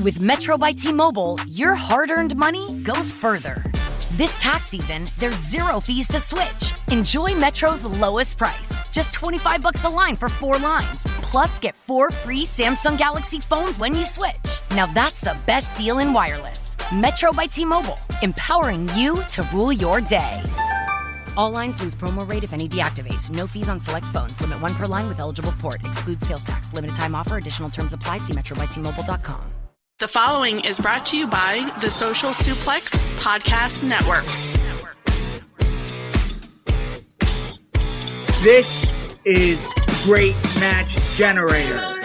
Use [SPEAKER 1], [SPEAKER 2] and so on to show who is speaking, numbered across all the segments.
[SPEAKER 1] With Metro by T-Mobile, your hard-earned money goes further. This tax season, there's 0 fees to switch. Enjoy Metro's lowest price, just $25 a line for 4 lines. Plus, get 4 free Samsung Galaxy phones when you switch. Now that's the best deal in wireless. Metro by T-Mobile, empowering you to rule your day. All lines lose promo rate if any deactivates. No fees on select phones. Limit 1 per line with eligible port. Excludes sales tax. Limited time offer. Additional terms apply. See metrobytmobile.com.
[SPEAKER 2] The following is brought to you by the Social Suplex Podcast Network.
[SPEAKER 3] This is Great Match Generator.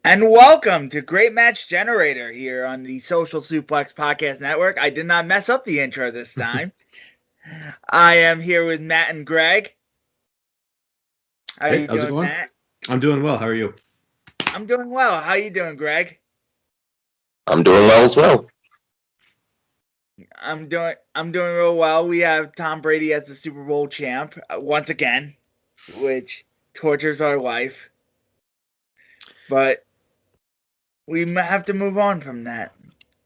[SPEAKER 3] And welcome to Great Match Generator here on the Social Suplex Podcast Network. I did not mess up the intro this time. I am here with Matt and Greg. How are you doing, Matt?
[SPEAKER 4] I'm doing well. How are you?
[SPEAKER 3] I'm doing well. How are you doing, Greg?
[SPEAKER 5] I'm doing well as well.
[SPEAKER 3] I'm doing real well. We have Tom Brady as the Super Bowl champ once again, which tortures our life. But we have to move on from that.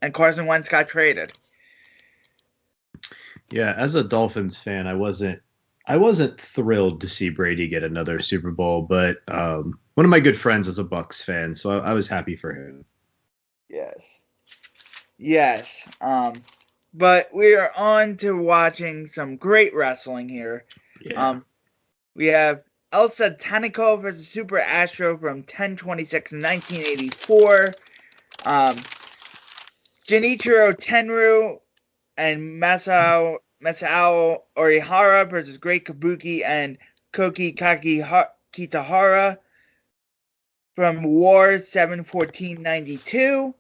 [SPEAKER 3] And Carson Wentz got traded.
[SPEAKER 4] Yeah, as a Dolphins fan, I wasn't thrilled to see Brady get another Super Bowl, but one of my good friends is a Bucs fan, so I was happy for him.
[SPEAKER 3] Yes. But we are on to watching some great wrestling here.
[SPEAKER 4] Yeah.
[SPEAKER 3] We have El Satanico versus Super Astro from 10/26 in 1984. Genichiro Tenryu and Masao Orihara versus Great Kabuki and Koki Kitahara from War 7/14/92.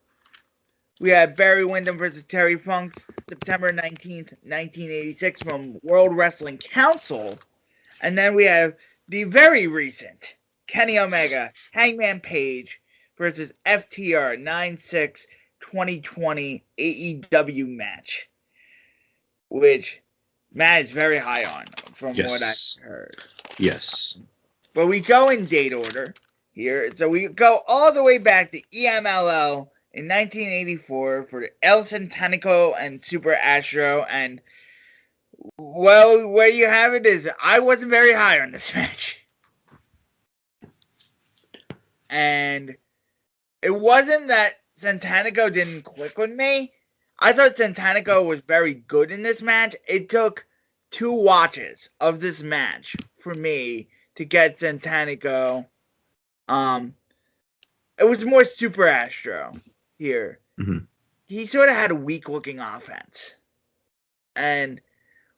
[SPEAKER 3] We have Barry Windham versus Terry Funk, September 19th, 1986 from World Wrestling Council. And then we have the very recent Kenny Omega, Hangman Page versus FTR 9/6 2020 AEW match, which Matt is very high on, from what I've heard.
[SPEAKER 4] Yes.
[SPEAKER 3] But we go in date order here. So we go all the way back to EMLL in 1984 for El Santanico and Super Astro. And, well, where you have it is I wasn't very high on this match. And it wasn't that Santanico didn't click with me. I thought Santanico was very good in this match. It took 2 watches of this match for me to get Santanico. It was more Super Astro here.
[SPEAKER 4] Mm-hmm.
[SPEAKER 3] He sort of had a weak-looking offense. And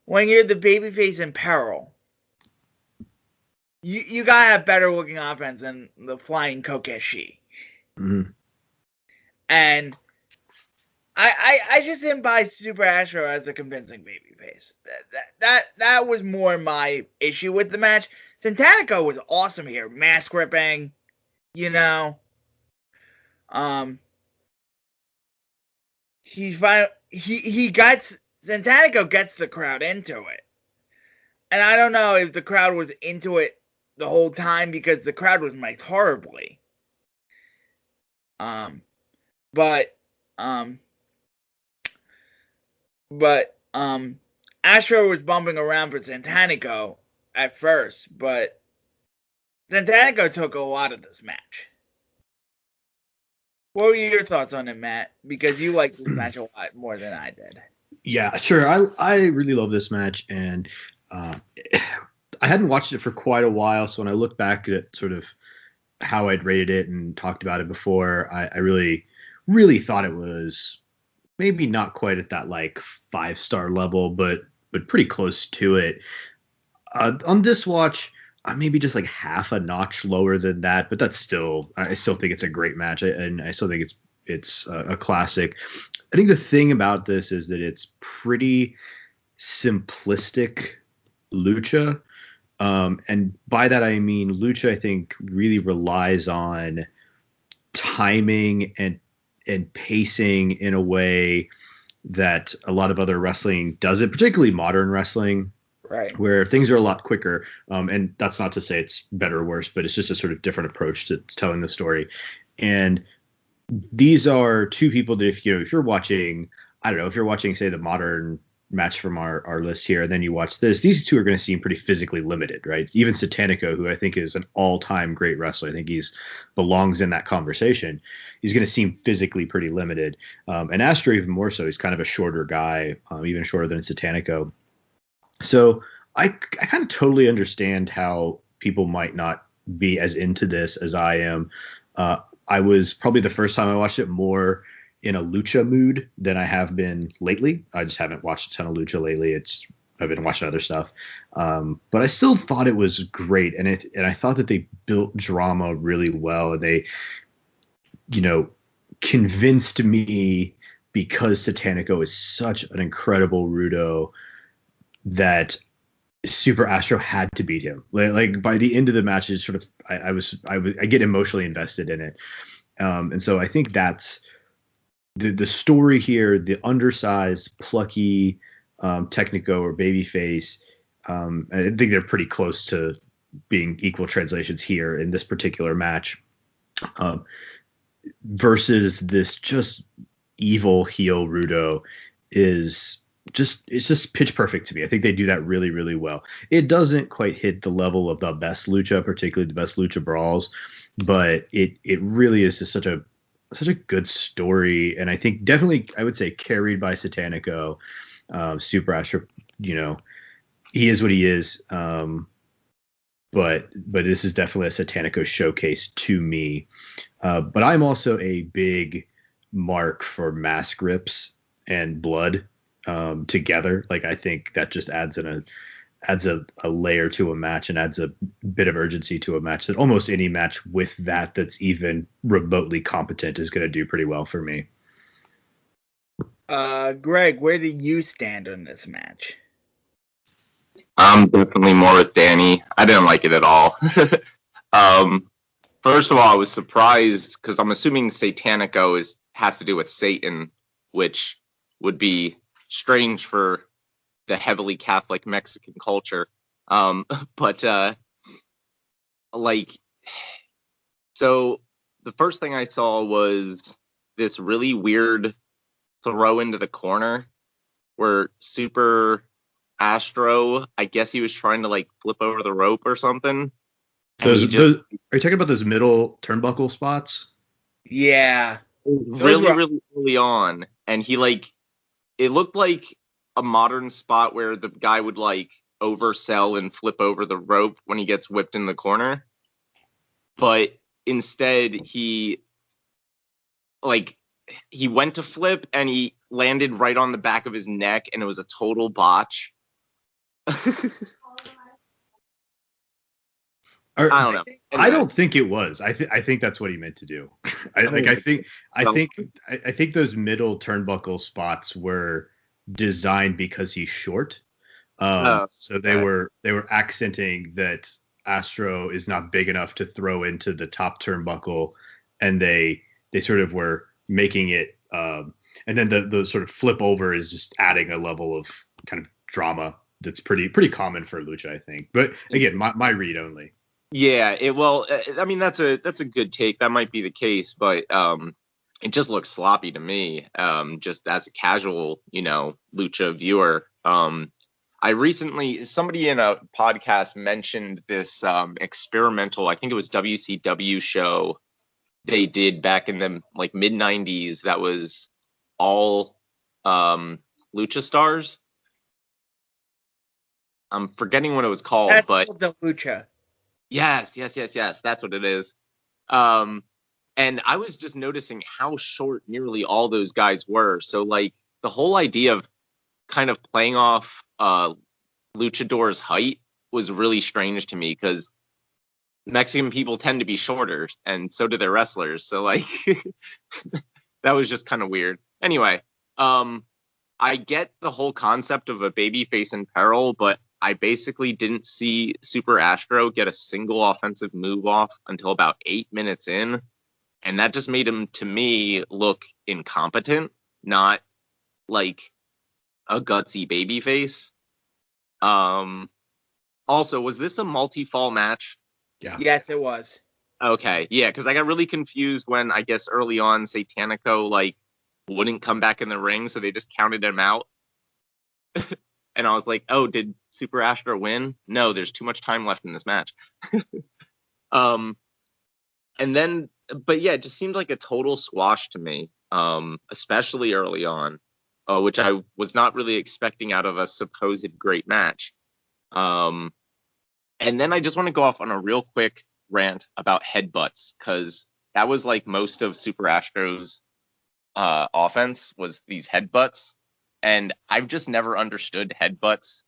[SPEAKER 3] when you're the babyface in peril, you gotta have better-looking offense than the Flying Kokeshi.
[SPEAKER 4] Mm-hmm.
[SPEAKER 3] And I just didn't buy Super Astro as a convincing babyface. That was more my issue with the match. Santanico was awesome here, mask ripping, you know. Santanico gets the crowd into it, and I don't know if the crowd was into it the whole time because the crowd was mic'd horribly. But Astro was bumping around for Santanico at first, but Santanico took a lot of this match. What were your thoughts on it, Matt? Because you liked this match a lot more than I did.
[SPEAKER 4] Yeah, sure. I really love this match, and I hadn't watched it for quite a while, so when I look back at sort of how I'd rated it and talked about it before, I really, really thought it was maybe not quite at that like 5-star level, but pretty close to it. On this watch, maybe just like half a notch lower than that, but I still think it's a great match, and I still think it's a classic. I think the thing about this is that it's pretty simplistic lucha, and by that I mean lucha I think really relies on timing and pacing in a way that a lot of other wrestling doesn't, particularly modern wrestling.
[SPEAKER 3] Right.
[SPEAKER 4] Where things are a lot quicker. And that's not to say it's better or worse, but it's just a sort of different approach to telling the story. And these are 2 people that if you're watching, I don't know, if you're watching, say, the modern match from our list here, and then you watch this, these 2 are going to seem pretty physically limited, right? Even Satanico, who I think is an all-time great wrestler, I think belongs in that conversation. He's going to seem physically pretty limited. And Astro even more so. He's kind of a shorter guy, even shorter than Satanico. So I kind of totally understand how people might not be as into this as I am. I was probably the first time I watched it more in a lucha mood than I have been lately. I just haven't watched a ton of lucha lately. I've been watching other stuff. But I still thought it was great. And I thought that they built drama really well. And they, convinced me, because Satanico is such an incredible Rudo, that Super Astro had to beat him. Like by the end of the match, is sort of I get emotionally invested in it, and so I think that's the story here. The undersized, plucky Technico or babyface. I think they're pretty close to being equal translations here in this particular match, versus this just evil heel Rudo it's just pitch perfect to me. I think they do that really, really well. It doesn't quite hit the level of the best lucha, particularly the best lucha brawls, but it really is just such a good story. And I think definitely, I would say, carried by Satanico. Super Astro, he is what he is. But this is definitely a Satanico showcase to me. But I'm also a big mark for mask rips and blood together. Like, I think that just adds a layer to a match and adds a bit of urgency to a match that almost any match with that's even remotely competent is going to do pretty well for me.
[SPEAKER 3] Greg, where do you stand on this match?
[SPEAKER 5] I'm definitely more with Danny. I didn't like it at all. First of all, I was surprised because I'm assuming Satanico is has to do with Satan, which would be strange for the heavily Catholic Mexican culture. But like, so the first thing I saw was this really weird throw into the corner where Super Astro, I guess he was trying to like flip over the rope or something.
[SPEAKER 4] Are you talking about those middle turnbuckle spots?
[SPEAKER 3] Yeah.
[SPEAKER 5] Really early on. And he like, it looked like a modern spot where the guy would like oversell and flip over the rope when he gets whipped in the corner. But instead he went to flip and he landed right on the back of his neck and it was a total botch. I don't know. Anyway.
[SPEAKER 4] I don't think it was. I think that's what he meant to do. I think those middle turnbuckle spots were designed because he's short. So they were accenting that Astro is not big enough to throw into the top turnbuckle, and they sort of were making it. And then the sort of flip over is just adding a level of kind of drama that's pretty common for lucha, I think. But again, my read only.
[SPEAKER 5] Yeah, I mean that's a good take. That might be the case, but it just looks sloppy to me. Just as a casual, lucha viewer. I recently, somebody in a podcast mentioned this experimental, I think it was WCW show they did back in the like mid 90s that was all lucha stars. I'm forgetting what it was called,
[SPEAKER 3] That's
[SPEAKER 5] but
[SPEAKER 3] called the Lucha.
[SPEAKER 5] Yes. That's what it is. And I was just noticing how short nearly all those guys were. So like the whole idea of kind of playing off luchador's height was really strange to me because Mexican people tend to be shorter and so do their wrestlers. So like that was just kind of weird. Anyway, I get the whole concept of a babyface in peril, but I basically didn't see Super Astro get a single offensive move off until about 8 minutes in. And that just made him, to me, look incompetent, not like a gutsy babyface. Also, was this a multi-fall match?
[SPEAKER 4] Yeah.
[SPEAKER 3] Yes, it was.
[SPEAKER 5] Okay, yeah, because I got really confused when I guess early on Satanico like wouldn't come back in the ring, so they just counted him out. And I was like, oh, did Super Astro win? No, there's too much time left in this match. And then, but yeah, it just seemed like a total squash to me, especially early on, which I was not really expecting out of a supposed great match. And then I just want to go off on a real quick rant about headbutts, because that was like most of Super Astro's offense was these headbutts. And I've just never understood headbutts.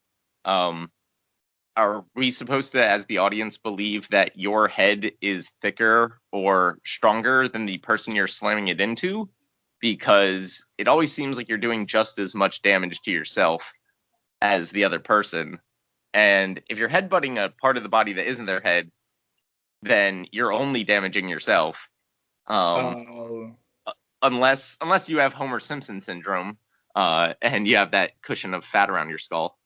[SPEAKER 5] Are we supposed to, as the audience, believe that your head is thicker or stronger than the person you're slamming it into? Because it always seems like you're doing just as much damage to yourself as the other person. And if you're headbutting a part of the body that isn't their head, then you're only damaging yourself. Unless you have Homer Simpson syndrome. And you have that cushion of fat around your skull.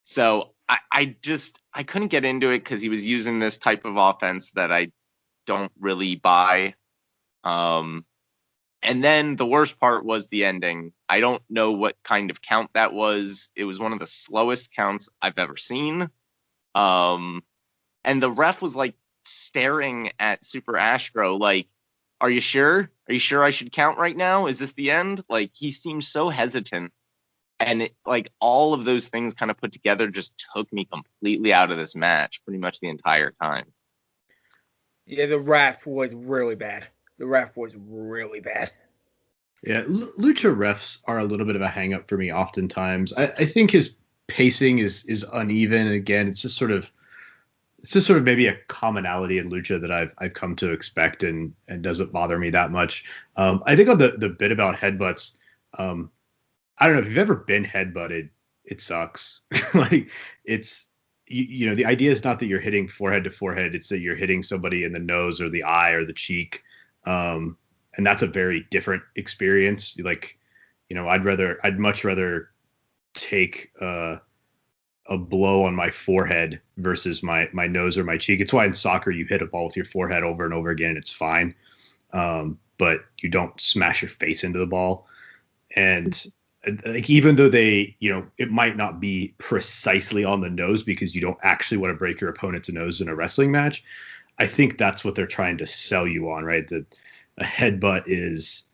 [SPEAKER 5] So I couldn't get into it because he was using this type of offense that I don't really buy. And then the worst part was the ending. I don't know what kind of count that was. It was one of the slowest counts I've ever seen. And the ref was like staring at Super Astro like, are you sure? Are you sure I should count right now? Is this the end? Like, he seemed so hesitant. And like all of those things kind of put together just took me completely out of this match pretty much the entire time.
[SPEAKER 3] Yeah, the ref was really bad. Yeah,
[SPEAKER 4] lucha refs are a little bit of a hang-up for me oftentimes. I think his pacing is uneven. Again, it's just sort of maybe a commonality in lucha that I've come to expect and doesn't bother me that much. I think on the bit about headbutts, I don't know if you've ever been headbutted, it sucks. Like it's, the idea is not that you're hitting forehead to forehead. It's that you're hitting somebody in the nose or the eye or the cheek. And and that's a very different experience. Like, I'd much rather take a blow on my forehead versus my nose or my cheek. It's why in soccer you hit a ball with your forehead over and over again and it's fine. But you don't smash your face into the ball. And like, even though it might not be precisely on the nose because you don't actually want to break your opponent's nose in a wrestling match, I think that's what they're trying to sell you on, right? That a headbutt is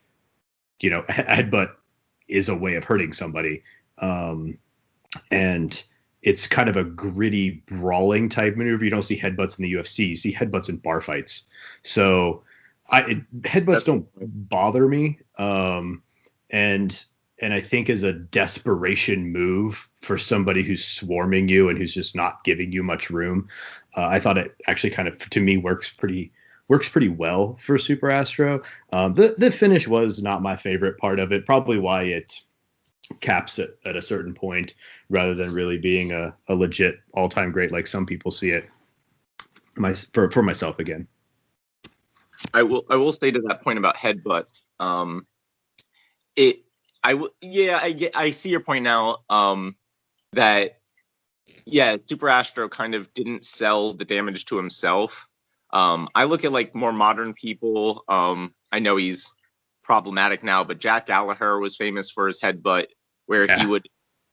[SPEAKER 4] a way of hurting somebody. And it's kind of a gritty brawling type maneuver. You don't see headbutts in the UFC. You see headbutts in bar fights. So headbutts don't bother me. And I think as a desperation move for somebody who's swarming you and who's just not giving you much room, I thought it actually kind of, to me, works pretty well for Super Astro. The finish was not my favorite part of it, probably why it caps it at a certain point rather than really being a legit all-time great like some people see it. For myself again.
[SPEAKER 5] I will say to that point about headbutts. I see your point now. That Super Astro kind of didn't sell the damage to himself. I look at like more modern people. I know he's problematic now, but Jack Gallagher was famous for his headbutt, where he would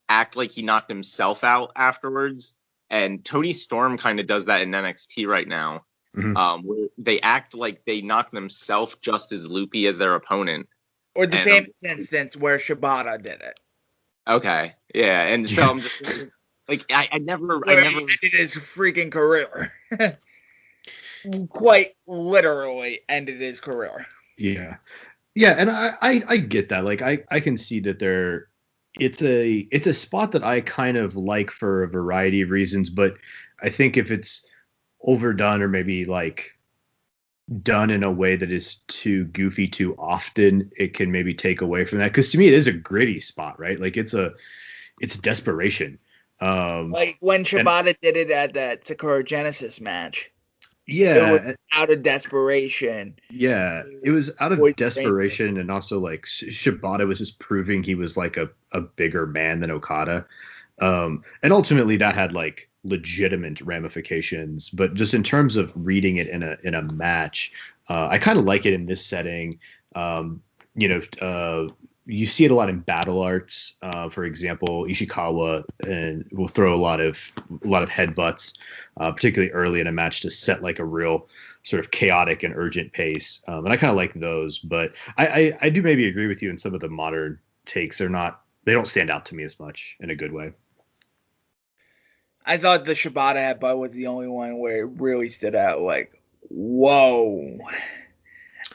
[SPEAKER 5] act like he knocked himself out afterwards. And Tony Storm kind of does that in NXT right now.
[SPEAKER 4] Mm-hmm.
[SPEAKER 5] Where they act like they knock themselves just as loopy as their opponent.
[SPEAKER 3] Or the famous instance where Shibata did it.
[SPEAKER 5] Okay, yeah, and so I'm just like, I never
[SPEAKER 3] ended his freaking career. Quite literally ended his career.
[SPEAKER 4] Yeah, and I get that. Like, I can see that it's a spot that I kind of like for a variety of reasons, but I think if it's overdone or maybe like done in a way that is too goofy too often, it can maybe take away from that. Because to me, it is a gritty spot, right? Like it's desperation.
[SPEAKER 3] Like when Shibata did it at that Sakura Genesis match.
[SPEAKER 4] Yeah,
[SPEAKER 3] it was out of desperation.
[SPEAKER 4] Yeah, it was out of desperation, and also like Shibata was just proving he was like a bigger man than Okada. And ultimately that had like legitimate ramifications, but just in terms of reading it in a match, I kind of like it in this setting. You see it a lot in battle arts. For example, Ishikawa and will throw a lot of headbutts, particularly early in a match to set like a real sort of chaotic and urgent pace. And I kind of like those, but I do maybe agree with you in some of the modern takes. They don't stand out to me as much in a good way.
[SPEAKER 3] I thought the Shibata headbutt was the only one where it really stood out, like, whoa.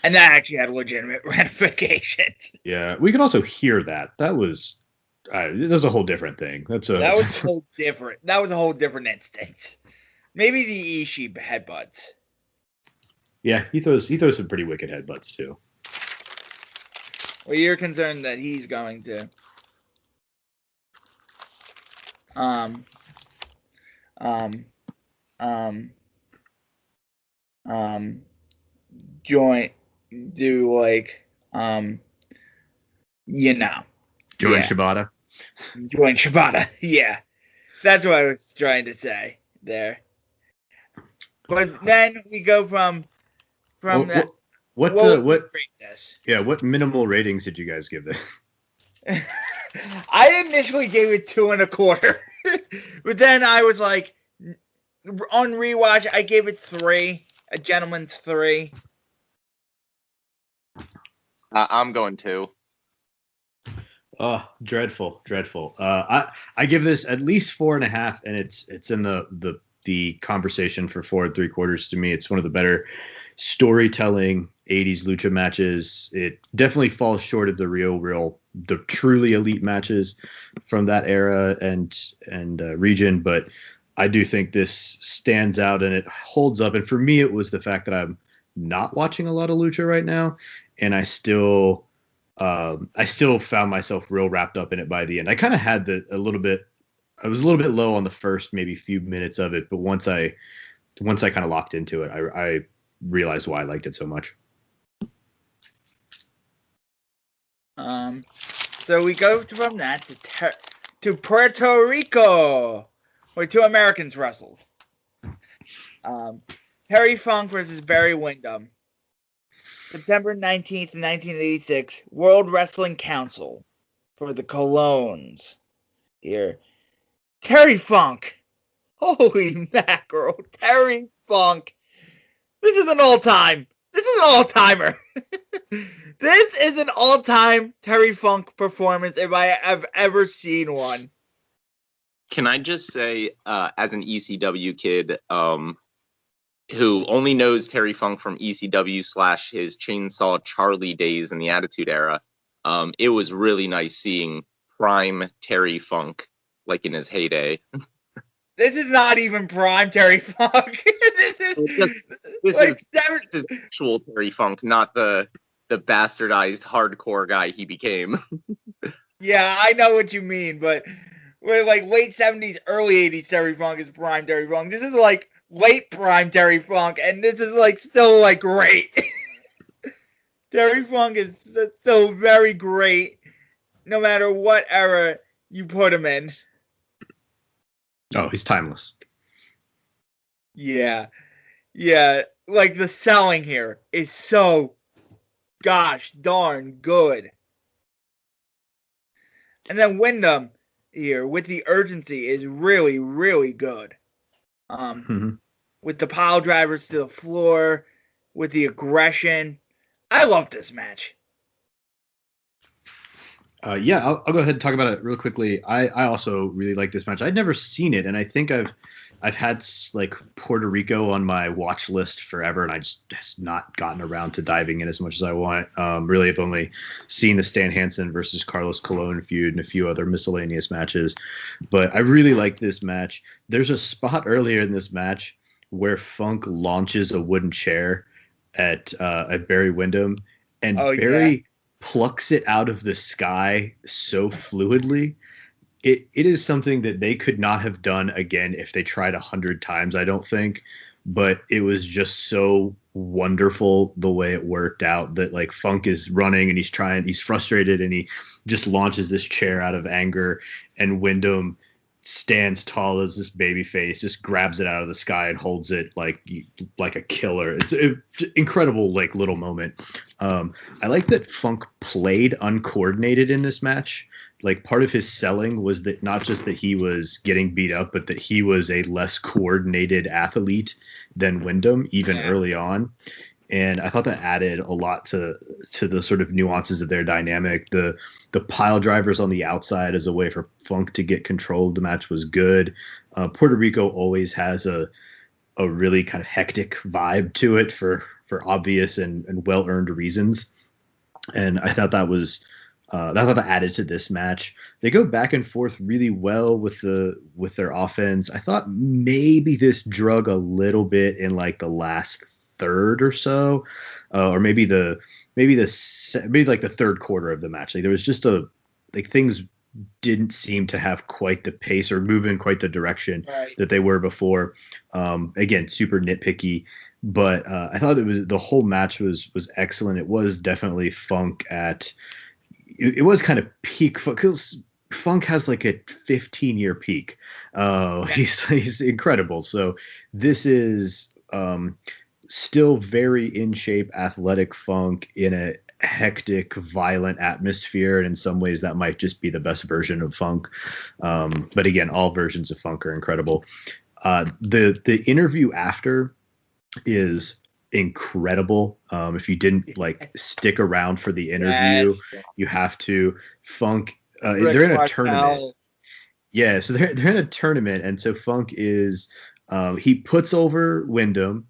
[SPEAKER 3] And that actually had legitimate ramifications.
[SPEAKER 4] Yeah, we could also hear that. That was a whole different thing. That was a whole different.
[SPEAKER 3] That was a whole different instance. Maybe the Ishii headbutts.
[SPEAKER 4] Yeah, he throws some pretty wicked headbutts too.
[SPEAKER 3] Well, you're concerned that he's going to join
[SPEAKER 4] Shibata.
[SPEAKER 3] Join Shibata. Yeah, that's what I was trying to say there. But then we go from that.
[SPEAKER 4] What minimal ratings did you guys give this?
[SPEAKER 3] I initially gave it 2.25, but then I was like, on rewatch, I gave it 3, a gentleman's 3.
[SPEAKER 5] I'm going 2.
[SPEAKER 4] Oh, dreadful. I give this at least 4.5, and it's in the conversation for 4 3/4 to me. It's one of the better storytelling 80s lucha matches. It definitely falls short of the truly elite matches from that era and region, but I do think this stands out and it holds up. And for me, it was the fact that I'm not watching a lot of lucha right now, and I still found myself real wrapped up in it by the end. I kind of had I was a little bit low on the first maybe few minutes of it, but once I kind of locked into it, I realized why I liked it so much.
[SPEAKER 3] So we go from that to Puerto Rico, where two Americans wrestled. Terry Funk versus Barry Windham. September 19th, 1986, World Wrestling Council for the Colognes. Here. Terry Funk. Holy mackerel. Terry Funk. This is an all-time. This is an all-timer. This is an all-time Terry Funk performance if I have ever seen one.
[SPEAKER 5] Can I just say, as an ECW kid, who only knows Terry Funk from ECW / his Chainsaw Charlie days in the Attitude Era, it was really nice seeing prime Terry Funk, like in his heyday.
[SPEAKER 3] This is not even prime Terry Funk. This is
[SPEAKER 5] actual Terry Funk, not the bastardized hardcore guy he became.
[SPEAKER 3] Yeah, I know what you mean, but we're like late 70s, early 80s Terry Funk is prime Terry Funk. This is like late prime Terry Funk, and this is like still like great. Terry Funk is so very great, no matter what era you put him in.
[SPEAKER 4] Oh, he's timeless.
[SPEAKER 3] Yeah, like the selling here is so gosh darn good. And then Windham here with the urgency is really, really good. With the pile drivers to the floor, with the aggression. I love this match.
[SPEAKER 4] Yeah, I'll go ahead and talk about it real quickly. I also really like this match. I'd never seen it, and I think I've had like Puerto Rico on my watch list forever, and I just has not gotten around to diving in as much as I want. Really, I've only seen the Stan Hansen versus Carlos Colon feud and a few other miscellaneous matches, but I really like this match. There's a spot earlier in this match where Funk launches a wooden chair at Barry Windham, and Barry plucks it out of the sky so fluidly. It is something that they could not have done again if they tried 100 times, I don't think. But it was just so wonderful the way it worked out, that like Funk is running and he's frustrated, and he just launches this chair out of anger, and Windham stands tall as this baby face, just grabs it out of the sky and holds it like a killer. It's an incredible like little moment. I like that Funk played uncoordinated in this match. Like part of his selling was that not just that he was getting beat up, but that he was a less coordinated athlete than Windham even early on. And I thought that added a lot to the sort of nuances of their dynamic. The pile drivers on the outside as a way for Funk to get control of the match was good. Puerto Rico always has a really kind of hectic vibe to it for obvious and well-earned reasons. And I thought that added to this match. They go back and forth really well with their offense. I thought maybe this drug a little bit in like the last third or so, or maybe like the third quarter of the match. Like there was just things didn't seem to have quite the pace or move in quite the direction that they were before. Again, super nitpicky, but I thought the whole match was excellent. It was definitely Funk it was kind of peak Funk, because Funk has like a 15-year peak. He's incredible. So this is still very in shape, athletic Funk in a hectic, violent atmosphere, and in some ways that might just be the best version of Funk. But again, all versions of Funk are incredible. The interview after is incredible. If you didn't like stick around for the interview, you have to. Funk, they're in a tournament. Yeah, so they're in a tournament, and so Funk is he puts over Windham.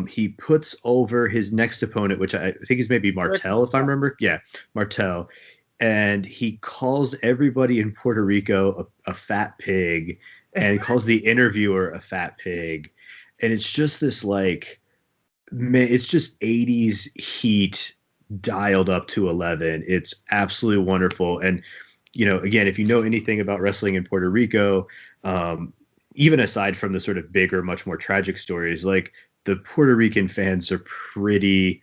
[SPEAKER 4] He puts over his next opponent, which I think is maybe Martel, if I remember. Yeah, Martel. And he calls everybody in Puerto Rico a fat pig, and calls the interviewer a fat pig. And it's just this like, it's just 80s heat dialed up to 11. It's absolutely wonderful. And, again, if you know anything about wrestling in Puerto Rico, even aside from the sort of bigger, much more tragic stories, like the Puerto Rican fans are pretty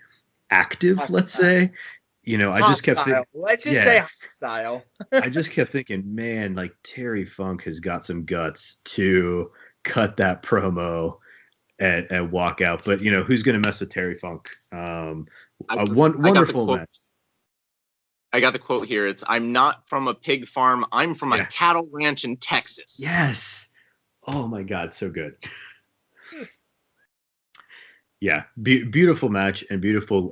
[SPEAKER 4] active, let's say. I just kept thinking,
[SPEAKER 3] Let's just say hostile.
[SPEAKER 4] I just kept thinking, man, like Terry Funk has got some guts to cut that promo and walk out. But who's going to mess with Terry Funk? Wonderful match.
[SPEAKER 5] I got the quote here. It's, "I'm not from a pig farm. I'm from a cattle ranch in Texas."
[SPEAKER 4] Yes. Oh my God, so good. Yeah, beautiful match and beautiful.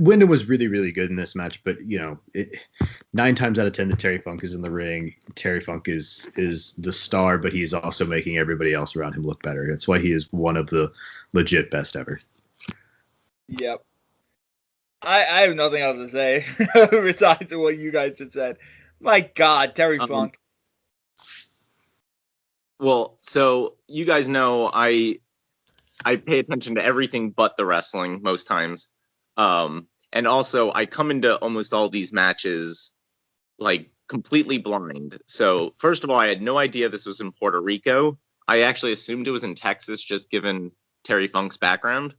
[SPEAKER 4] Wyndham was really, really good in this match, but 9 times out of 10 that Terry Funk is in the ring. Terry Funk is the star, but he's also making everybody else around him look better. That's why he is one of the legit best ever.
[SPEAKER 3] Yep. I have nothing else to say besides what you guys just said. My God, Terry Funk.
[SPEAKER 5] Well, so you guys know I pay attention to everything but the wrestling most times. And also I come into almost all these matches like completely blind. So first of all, I had no idea this was in Puerto Rico. I actually assumed it was in Texas, just given Terry Funk's background.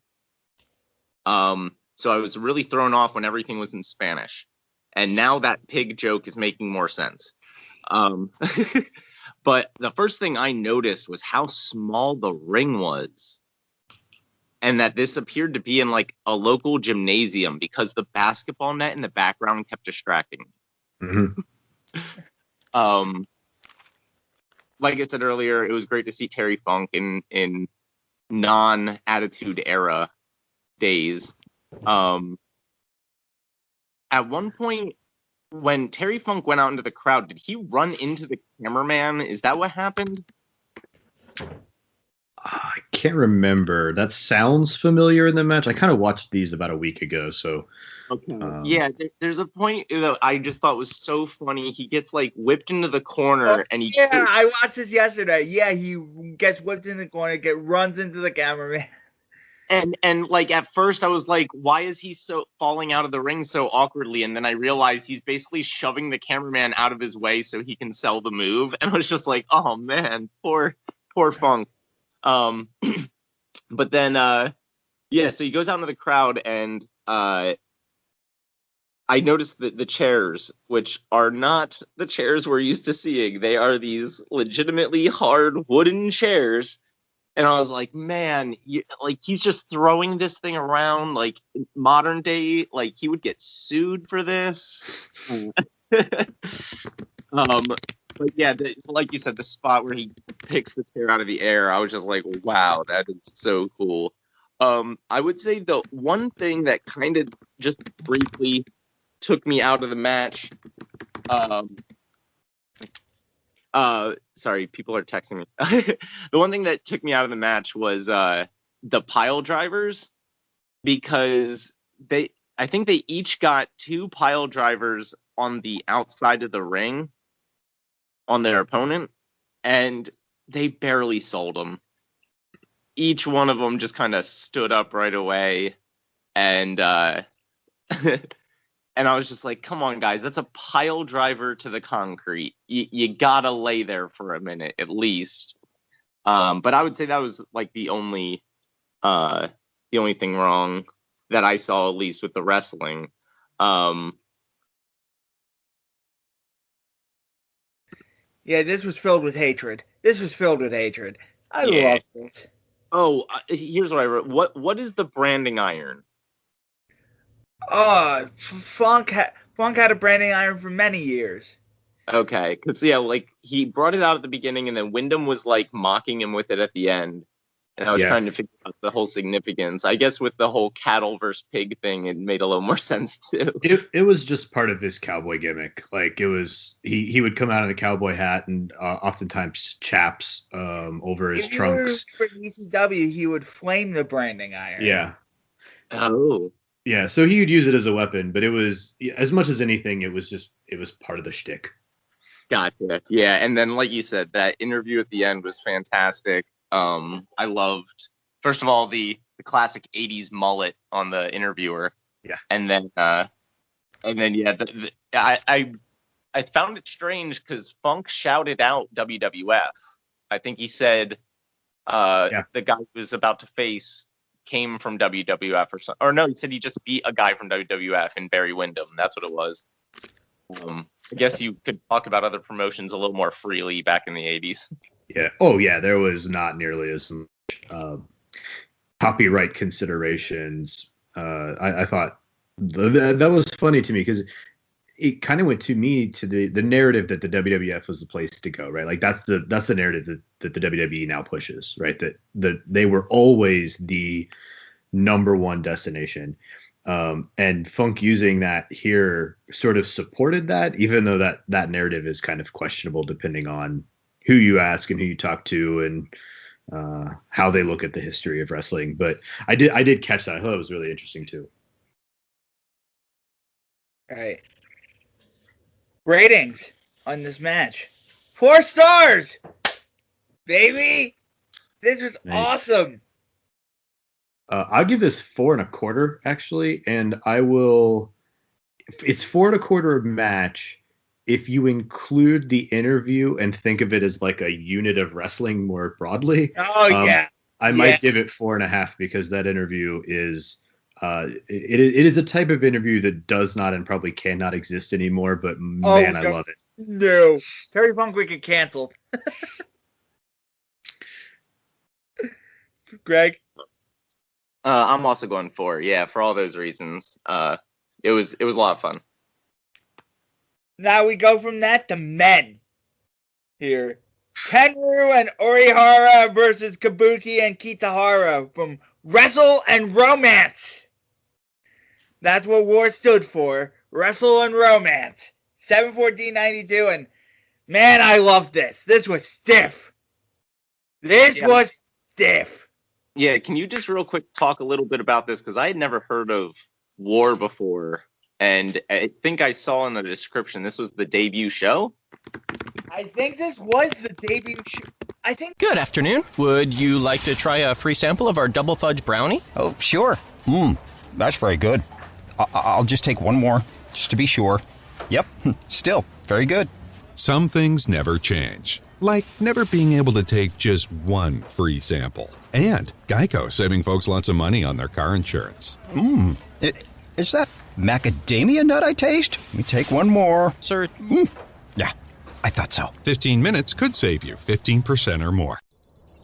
[SPEAKER 5] So I was really thrown off when everything was in Spanish. And now that pig joke is making more sense. But the first thing I noticed was how small the ring was. And that this appeared to be in like a local gymnasium because the basketball net in the background kept distracting me.
[SPEAKER 4] Mm-hmm.
[SPEAKER 5] Like I said earlier, it was great to see Terry Funk in non-Attitude Era days. At one point, when Terry Funk went out into the crowd, did he run into the cameraman? Is that what happened?
[SPEAKER 4] I can't remember. That sounds familiar in the match. I kind of watched these about a week ago, so.
[SPEAKER 5] Okay. Yeah, there's a point that I just thought was so funny. He gets like whipped into the corner, and he.
[SPEAKER 3] Yeah, I watched this yesterday. Yeah, he gets whipped in the corner, runs into the cameraman.
[SPEAKER 5] And like at first I was like, why is he so falling out of the ring so awkwardly? And then I realized he's basically shoving the cameraman out of his way so he can sell the move. And I was just like, oh man, poor Funk. But then so he goes out into the crowd, and I noticed that the chairs, which are not the chairs we're used to seeing, they are these legitimately hard wooden chairs. And I was like, man, he's just throwing this thing around like modern day, like he would get sued for this. But yeah, like you said, the spot where he picks the chair out of the air, I was just like, wow, that is so cool. I would say the one thing that kind of just briefly took me out of the match. Sorry, people are texting me. The one thing that took me out of the match was the pile drivers, because I think they each got 2 pile drivers on the outside of the ring on their opponent, and they barely sold them. Each one of them just kind of stood up right away, and and I was just like, come on, guys, that's a pile driver to the concrete. You gotta lay there for a minute at least. But I would say that was like the only thing wrong that I saw, at least with the wrestling.
[SPEAKER 3] Yeah, this was filled with hatred. I love this.
[SPEAKER 5] Oh, here's what I wrote. What is the branding iron?
[SPEAKER 3] Funk had a branding iron for many years.
[SPEAKER 5] Okay, because like he brought it out at the beginning, and then Wyndham was like mocking him with it at the end, and I was trying to figure out the whole significance. I guess with the whole cattle versus pig thing, it made a little more sense too.
[SPEAKER 4] It was just part of his cowboy gimmick. Like it was, he would come out in a cowboy hat and oftentimes chaps over his trunks.
[SPEAKER 3] For ECW, he would flame the branding iron.
[SPEAKER 4] Yeah.
[SPEAKER 5] Oh.
[SPEAKER 4] Yeah, so he would use it as a weapon, but it was, as much as anything, it was part of the shtick.
[SPEAKER 5] Gotcha. Yeah, and then like you said, that interview at the end was fantastic. I loved, first of all, the classic 80s mullet on the interviewer.
[SPEAKER 4] Yeah.
[SPEAKER 5] And then I found it strange because Funk shouted out WWF. I think he said the guy who was about to face came from WWF or something. Or no, he said he just beat a guy from WWF in Barry Windham. That's what it was. I guess you could talk about other promotions a little more freely back in the 80s.
[SPEAKER 4] Yeah. Oh, yeah. There was not nearly as much copyright considerations. I thought that was funny to me because it kind of went to the narrative that the WWF was the place to go, right? Like that's the narrative that the WWE now pushes, right? That they were always the number one destination. And Funk using that here sort of supported that, even though that narrative is kind of questionable depending on who you ask and who you talk to and how they look at the history of wrestling. But I did catch that. I thought it was really interesting too.
[SPEAKER 3] All right. Ratings on this match. 4 stars, baby. This was awesome.
[SPEAKER 4] I'll give this 4.25 actually, and I will. It's 4.25 match if you include the interview and think of it as like a unit of wrestling more broadly.
[SPEAKER 3] Oh yeah.
[SPEAKER 4] I might give it 4.5 because that interview is. It is a type of interview that does not and probably cannot exist anymore, but man, I love it.
[SPEAKER 3] No. Terry Funk we get canceled. Greg?
[SPEAKER 5] I'm also going 4. Yeah, for all those reasons. It was a lot of fun.
[SPEAKER 3] Now we go from that to men. Here. Tenryu and Orihara versus Kabuki and Kitahara from Wrestle and Romance. That's what WAR stood for. Wrestle and Romance. 7/14/92, and man, I love this. This was stiff. This was stiff.
[SPEAKER 5] Yeah, can you just real quick talk a little bit about this? Because I had never heard of WAR before, and I think I saw in the description this was the debut show.
[SPEAKER 3] I think this was the debut show. I think.
[SPEAKER 6] Good afternoon. Would you like to try a free sample of our double fudge brownie?
[SPEAKER 7] Oh, sure. That's very good. I'll just take one more, just to be sure. Yep, still very good.
[SPEAKER 8] Some things never change, like never being able to take just one free sample. And Geico saving folks lots of money on their car insurance.
[SPEAKER 7] Is that macadamia nut I taste? Let me take one more.
[SPEAKER 6] Sir?
[SPEAKER 7] Yeah, I thought so.
[SPEAKER 8] 15 minutes could save you 15% or more.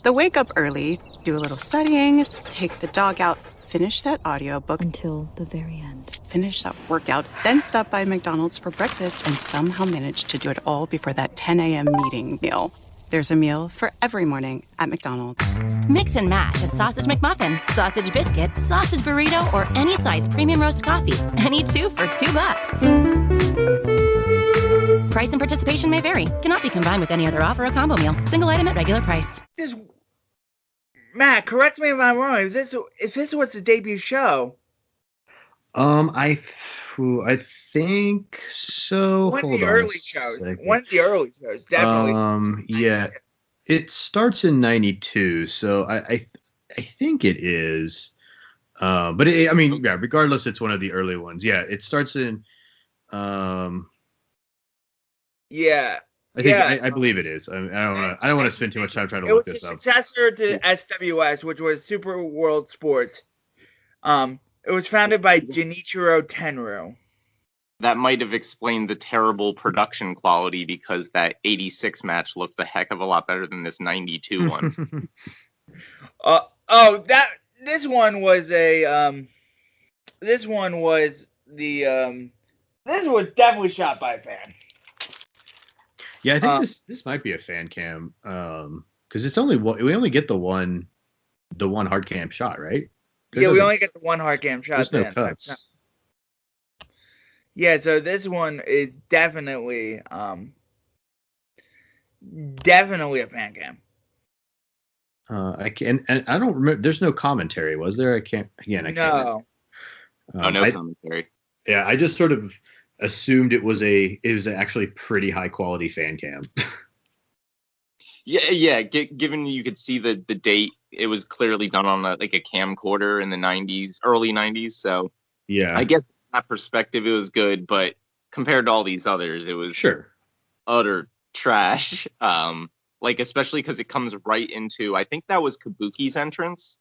[SPEAKER 9] The wake up early, do a little studying, take the dog out, finish that audiobook
[SPEAKER 10] until the very end.
[SPEAKER 9] Finish that workout, then stop by McDonald's for breakfast and somehow manage to do it all before that 10 a.m. meeting meal. There's a meal for every morning at McDonald's.
[SPEAKER 1] Mix and match a sausage McMuffin, sausage biscuit, sausage burrito, or any size premium roast coffee. Any 2 for $2. Price and participation may vary. Cannot be combined with any other offer or combo meal. Single item at regular price.
[SPEAKER 3] Matt, correct me if I'm wrong. If this was the debut show?
[SPEAKER 4] I think so.
[SPEAKER 3] One of the early shows. Definitely.
[SPEAKER 4] Yeah. It starts in 92, so I think it is. But regardless, it's one of the early ones. Yeah, it starts in.
[SPEAKER 3] Yeah.
[SPEAKER 4] I believe it is. I don't want to spend too much time trying to look this up.
[SPEAKER 3] It was the successor to SWS, which was Super World Sports. It was founded by Genichiro Tenryu.
[SPEAKER 5] That might have explained the terrible production quality because that 86 match looked a heck of a lot better than this 92 one.
[SPEAKER 3] This one was definitely shot by a fan.
[SPEAKER 4] Yeah, I think this might be a fan cam, because it's we only get the one hard cam shot, right?
[SPEAKER 3] We only get the one hard cam shot.
[SPEAKER 4] There's no cuts.
[SPEAKER 3] Yeah, so this one is definitely a fan cam.
[SPEAKER 4] I don't remember. There's no commentary, was there? I can't.
[SPEAKER 5] No commentary.
[SPEAKER 4] Yeah, I just sort of assumed it was actually pretty high quality fan cam.
[SPEAKER 5] Yeah. Given you could see the date, it was clearly done on a camcorder in the 90s, early 90s. So
[SPEAKER 4] yeah,
[SPEAKER 5] I guess from that perspective it was good, but compared to all these others, it was utter trash. Especially because it comes right into, I think that was Kabuki's entrance.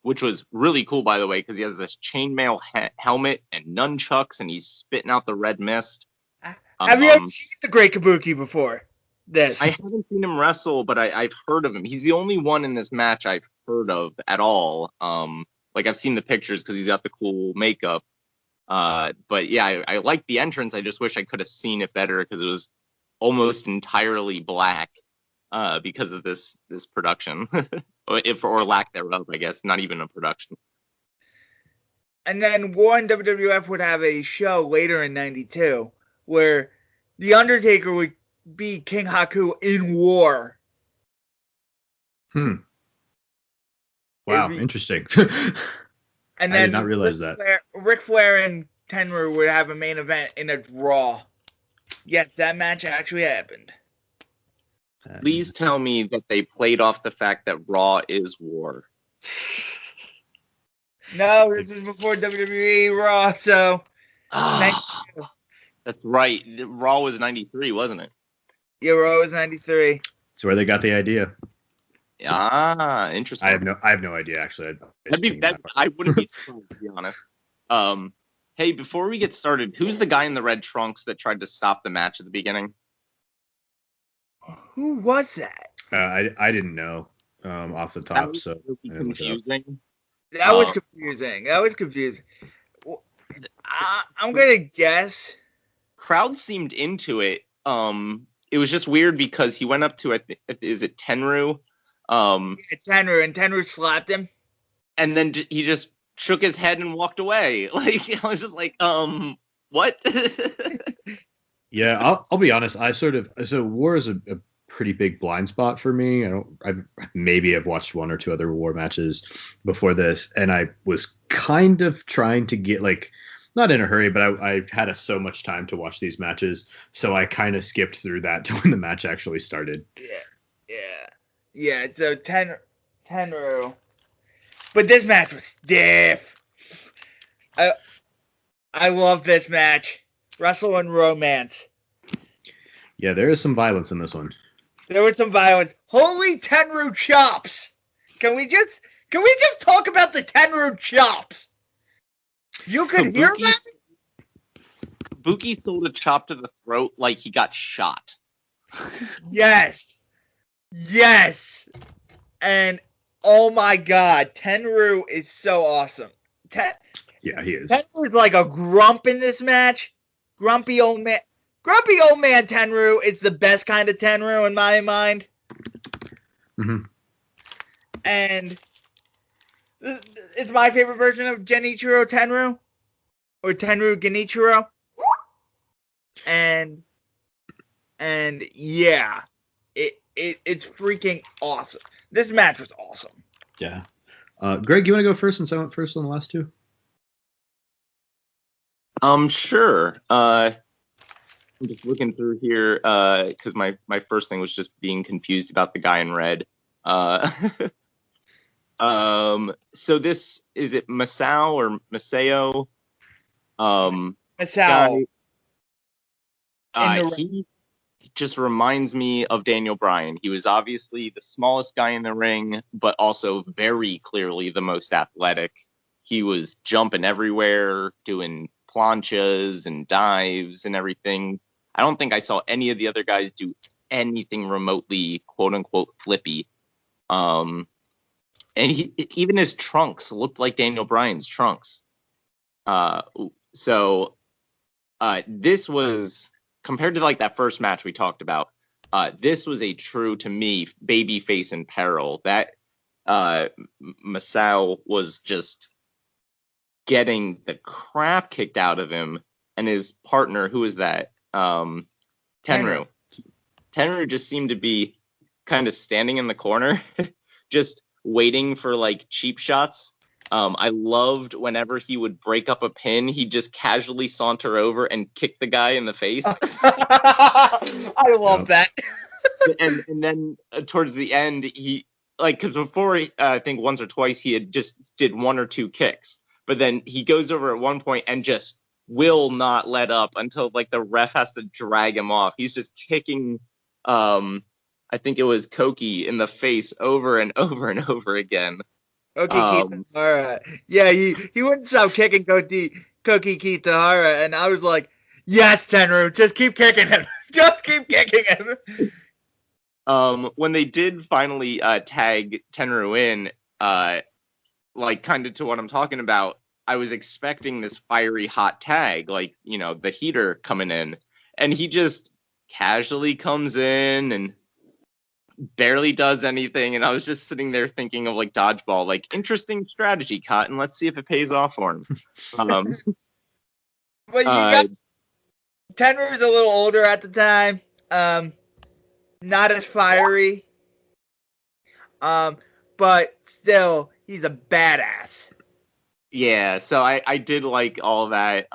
[SPEAKER 5] which was really cool, by the way, because he has this chainmail helmet and nunchucks, and he's spitting out the red mist.
[SPEAKER 3] Have you ever seen the Great Kabuki before this?
[SPEAKER 5] I haven't seen him wrestle, but I've heard of him. He's the only one in this match I've heard of at all. Like I've seen the pictures because he's got the cool makeup. But yeah, I like the entrance. I just wish I could have seen it better because it was almost entirely black because of this production, or lack thereof, I guess. Not even a production.
[SPEAKER 3] And then War and WWF would have a show later in '92 where The Undertaker would be King Haku in War.
[SPEAKER 4] Wow, interesting.
[SPEAKER 3] And
[SPEAKER 4] I
[SPEAKER 3] then
[SPEAKER 4] did not realize that.
[SPEAKER 3] Ric Flair and Tenryu would have a main event in a Raw. Yes, that match actually happened.
[SPEAKER 5] Please tell me that they played off the fact that Raw is War.
[SPEAKER 3] No, this was before WWE Raw, so...
[SPEAKER 5] That's right. Raw was 93, wasn't it?
[SPEAKER 3] Yeah, Raw was 93.
[SPEAKER 4] That's where they got the idea.
[SPEAKER 5] Interesting.
[SPEAKER 4] I have no idea, actually.
[SPEAKER 5] I wouldn't be surprised, to be honest. Hey, before we get started, who's the guy in the red trunks that tried to stop the match at the beginning?
[SPEAKER 3] Who was that?
[SPEAKER 4] I didn't know off the top,
[SPEAKER 5] was
[SPEAKER 4] so
[SPEAKER 5] really confusing.
[SPEAKER 3] That was confusing. I'm gonna guess.
[SPEAKER 5] Crowd seemed into it. It was just weird because he went up to is it Tenryu?
[SPEAKER 3] Tenryu, and Tenryu slapped him.
[SPEAKER 5] And then he just shook his head and walked away. Like I was just like, what?
[SPEAKER 4] Yeah, I'll be honest. So War is a pretty big blind spot for me. I've watched one or two other War matches before this, and I was kind of trying to get not in a hurry, but I had so much time to watch these matches, so I kind of skipped through that to when the match actually started.
[SPEAKER 3] Yeah. So Tenryu, but this match was stiff. I love this match. Wrestle and romance.
[SPEAKER 4] Yeah, there is some violence in this one.
[SPEAKER 3] There was some violence. Holy Tenryu chops! Can we just talk about the Tenryu chops? You could hear that?
[SPEAKER 5] Kabuki sold a chop to the throat like he got shot.
[SPEAKER 3] Yes. And oh my God, Tenryu is so awesome.
[SPEAKER 4] Yeah, he is.
[SPEAKER 3] Tenryu's like a grump in this match. Grumpy old man Tenryu is the best kind of Tenryu in my mind.
[SPEAKER 4] Mm-hmm.
[SPEAKER 3] And it's my favorite version of Genichiro Tenryu. Or Tenryu Genichiro. And yeah. It's freaking awesome. This match was awesome.
[SPEAKER 4] Yeah. Greg, you want to go first since I went first on the last two?
[SPEAKER 5] Sure. I'm just looking through here because my first thing was just being confused about the guy in red. So this, is it Masao or Masao?
[SPEAKER 3] Masao.
[SPEAKER 5] He just reminds me of Daniel Bryan. He was obviously the smallest guy in the ring, but also very clearly the most athletic. He was jumping everywhere, doing planchas and dives and everything. I don't think I saw any of the other guys do anything remotely quote unquote flippy. And even his trunks looked like Daniel Bryan's trunks. So this was, compared to that first match we talked about, this was a true, to me, babyface in peril. That Masao was just getting the crap kicked out of him, and his partner, who is that? Tenryu. Tenryu just seemed to be kind of standing in the corner, just waiting for cheap shots. I loved whenever he would break up a pin, he'd just casually saunter over and kick the guy in the face.
[SPEAKER 3] I love that.
[SPEAKER 5] and then towards the end, he, because before, I think once or twice, he had just did one or two kicks. But then he goes over at one point and just will not let up until the ref has to drag him off. He's just kicking, I think it was Koki in the face over and over and over again.
[SPEAKER 3] Okay, Kitahara. Yeah, he wouldn't stop kicking Cookie Kitahara, and I was like, yes, Tenru, just keep kicking him. Just keep kicking him.
[SPEAKER 5] When they did finally tag Tenru in, like kind of to what I'm talking about, I was expecting this fiery hot tag, like, you know, the heater coming in, and he just casually comes in and barely does anything, and I was just sitting there thinking of like dodgeball, like interesting strategy, Cotton. Let's see if it pays off for him.
[SPEAKER 3] But you got Tenru was a little older at the time, not as fiery, but still he's a badass.
[SPEAKER 5] Yeah, so I did like all that.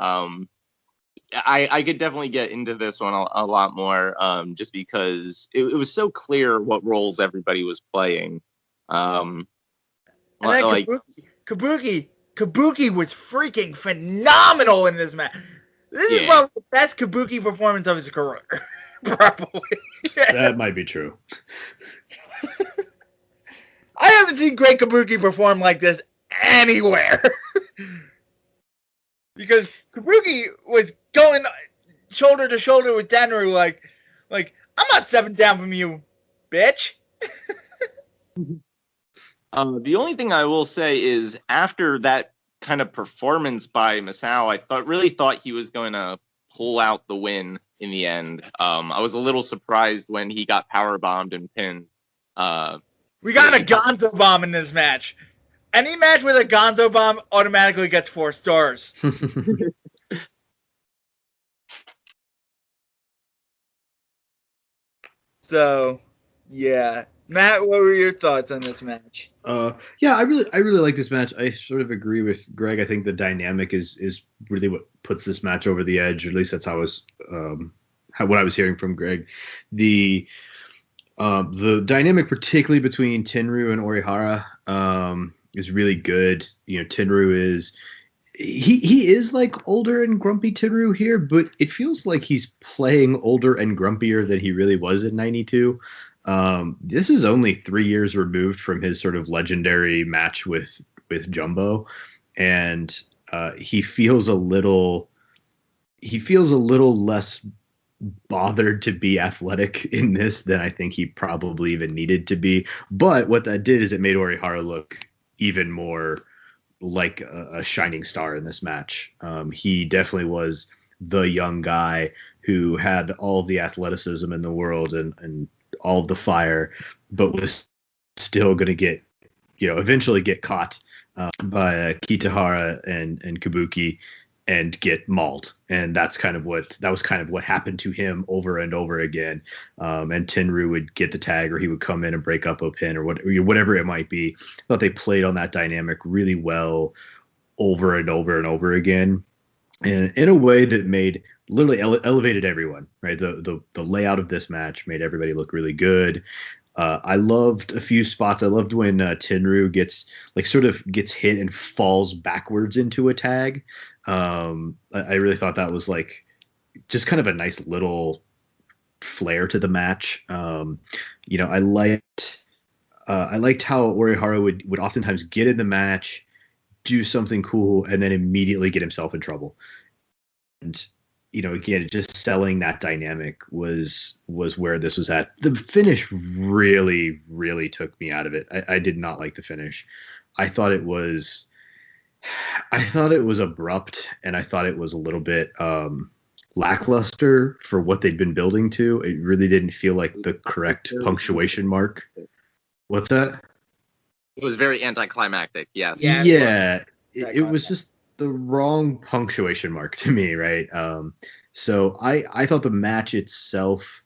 [SPEAKER 5] I could definitely get into this one a lot more, just because it was so clear what roles everybody was playing.
[SPEAKER 3] And then like, Kabuki was freaking phenomenal in this match. This is probably the best Kabuki performance of his career. Probably.
[SPEAKER 4] That might be true.
[SPEAKER 3] I haven't seen Great Kabuki perform like this anywhere. Because Kabuki was going shoulder to shoulder with Tenru, like I'm not stepping down from you, bitch.
[SPEAKER 5] The only thing I will say is after that kind of performance by Masao, I really thought he was going to pull out the win in the end. I was a little surprised when he got powerbombed and pinned.
[SPEAKER 3] We got a Gonzo bomb in this match. Any match with a Gonzo bomb automatically gets 4 stars. So, yeah. Matt, what were your thoughts on this match?
[SPEAKER 4] Yeah, I really like this match. I sort of agree with Greg. I think the dynamic is really what puts this match over the edge, or at least that's how what I was hearing from Greg. The dynamic, particularly between Tenru and Orihara, is really good. You know, Tenru is he is like older and grumpy Tenru here, but it feels like he's playing older and grumpier than he really was in '92. This is only 3 years removed from his sort of legendary match with Jumbo, and he feels a little less bothered to be athletic in this than I think he probably even needed to be. But what that did is it made Orihara look even more like a shining star in this match. He definitely was the young guy who had all the athleticism in the world and all of the fire, but was still going to get, eventually get caught by Kitahara and Kabuki and get mauled. And that was kind of what happened to him over and over again. And Tenru would get the tag, or he would come in and break up a pin, or whatever it might be. I thought they played on that dynamic really well over and over and over again, and in a way that made literally elevated everyone, right? The layout of this match made everybody look really good. I loved a few spots. I loved when Tenru gets hit and falls backwards into a tag. I really thought that was like just kind of a nice little flair to the match. I liked how Orihara would oftentimes get in the match, do something cool, and then immediately get himself in trouble. And again, just selling that dynamic was where this was at. The finish really, really took me out of it. I did not like the finish. I thought it was abrupt, and I thought it was a little bit lackluster for what they'd been building to. It really didn't feel like the correct punctuation mark. What's that?
[SPEAKER 5] It was very anticlimactic, yes.
[SPEAKER 4] Yeah, it was just the wrong punctuation mark to me, right? So I thought the match itself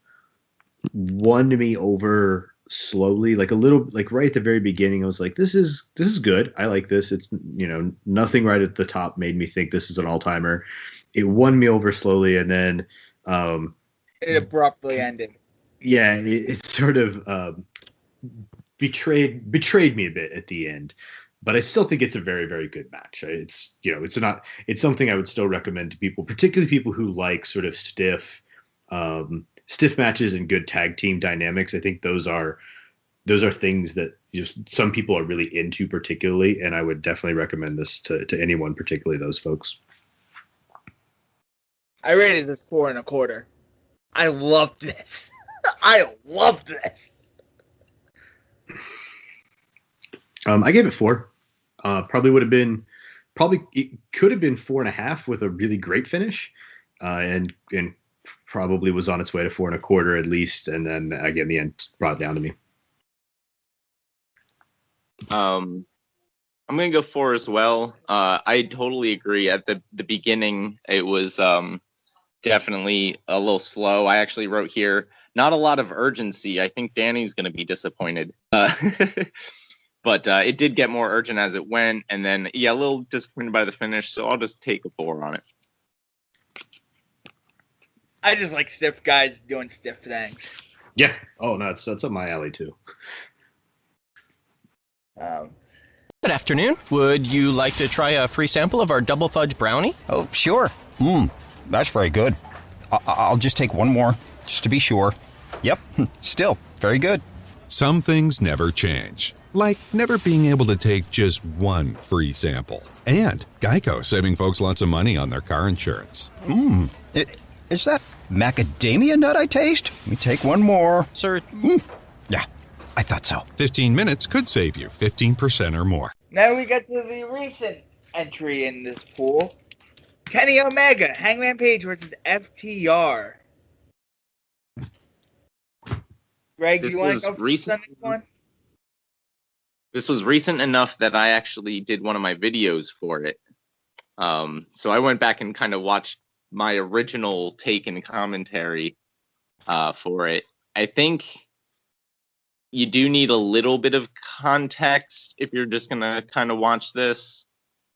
[SPEAKER 4] won me over slowly, like a little, like right at the very beginning. I was like, this is good. I like this. It's nothing right at the top made me think this is an all-timer. It won me over slowly, and then
[SPEAKER 3] it abruptly ended.
[SPEAKER 4] Yeah, it sort of betrayed me a bit at the end. But I still think it's a very, very good match. It's something I would still recommend to people, particularly people who like sort of stiff matches and good tag team dynamics. I think those are those are things that just some people are really into particularly, and I would definitely recommend this to anyone, particularly those folks.
[SPEAKER 3] I rated this 4.25. I love this. I love this.
[SPEAKER 4] I gave it 4. It could have been 4.5 with a really great finish, and probably was on its way to 4.25 at least, and then again the end brought it down to me.
[SPEAKER 5] I'm gonna go 4 as well. I totally agree. At the beginning, it was definitely a little slow. I actually wrote here, not a lot of urgency. I think Danny's gonna be disappointed. But it did get more urgent as it went, and then a little disappointed by the finish. So I'll just take a 4 on it.
[SPEAKER 3] I just like stiff guys doing stiff things.
[SPEAKER 4] Yeah. Oh no, that's up my alley too.
[SPEAKER 6] Good afternoon. Would you like to try a free sample of our double fudge brownie?
[SPEAKER 7] Oh, sure. That's very good. I'll just take one more, just to be sure. Yep, still very good.
[SPEAKER 8] Some things never change, like never being able to take just one free sample. And Geico saving folks lots of money on their car insurance.
[SPEAKER 7] Is that macadamia nut I taste? Let me take one more.
[SPEAKER 6] Sir,
[SPEAKER 7] Yeah, I thought so.
[SPEAKER 8] 15 minutes could save you 15% or more.
[SPEAKER 3] Now we get to the recent entry in this pool. Kenny Omega, Hangman Page versus FTR. Greg, do you want to go first on this one?
[SPEAKER 5] This was recent enough that I actually did one of my videos for it. So I went back and kind of watched my original take and commentary for it. I think you do need a little bit of context if you're just going to kind of watch this.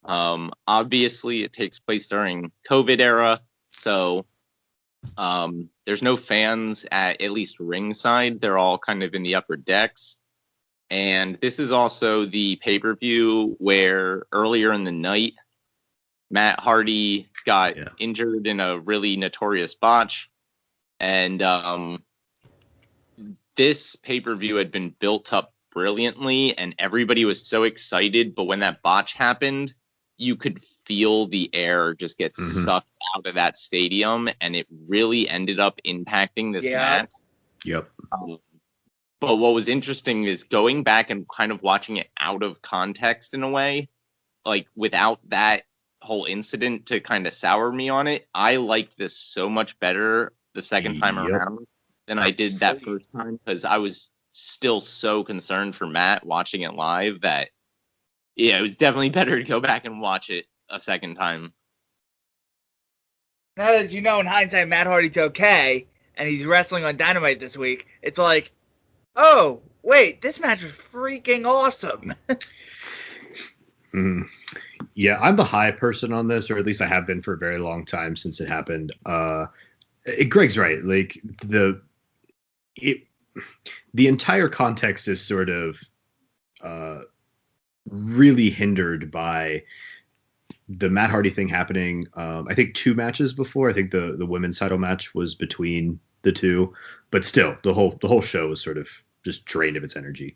[SPEAKER 5] Obviously, it takes place during COVID era, so there's no fans at least ringside. They're all kind of in the upper decks. And this is also the pay-per-view where earlier in the night, Matt Hardy got injured in a really notorious botch. And this pay-per-view had been built up brilliantly, and everybody was so excited. But when that botch happened, you could feel the air just get sucked out of that stadium, and it really ended up impacting this match.
[SPEAKER 4] Yep.
[SPEAKER 5] But what was interesting is going back and kind of watching it out of context in a way, like without that whole incident to kind of sour me on it. I liked this so much better the second time around than I did that first time, because I was still so concerned for Matt watching it live that, it was definitely better to go back and watch it a second time.
[SPEAKER 3] Now that you know in hindsight Matt Hardy's okay, and he's wrestling on Dynamite this week, it's like, oh, wait, this match was freaking awesome.
[SPEAKER 4] Yeah, I'm the high person on this, or at least I have been for a very long time since it happened. Greg's right. Like the entire context is sort of really hindered by the Matt Hardy thing happening. I think 2 matches before. I think the women's title match was between the two, but still the whole show was sort of just drained of its energy.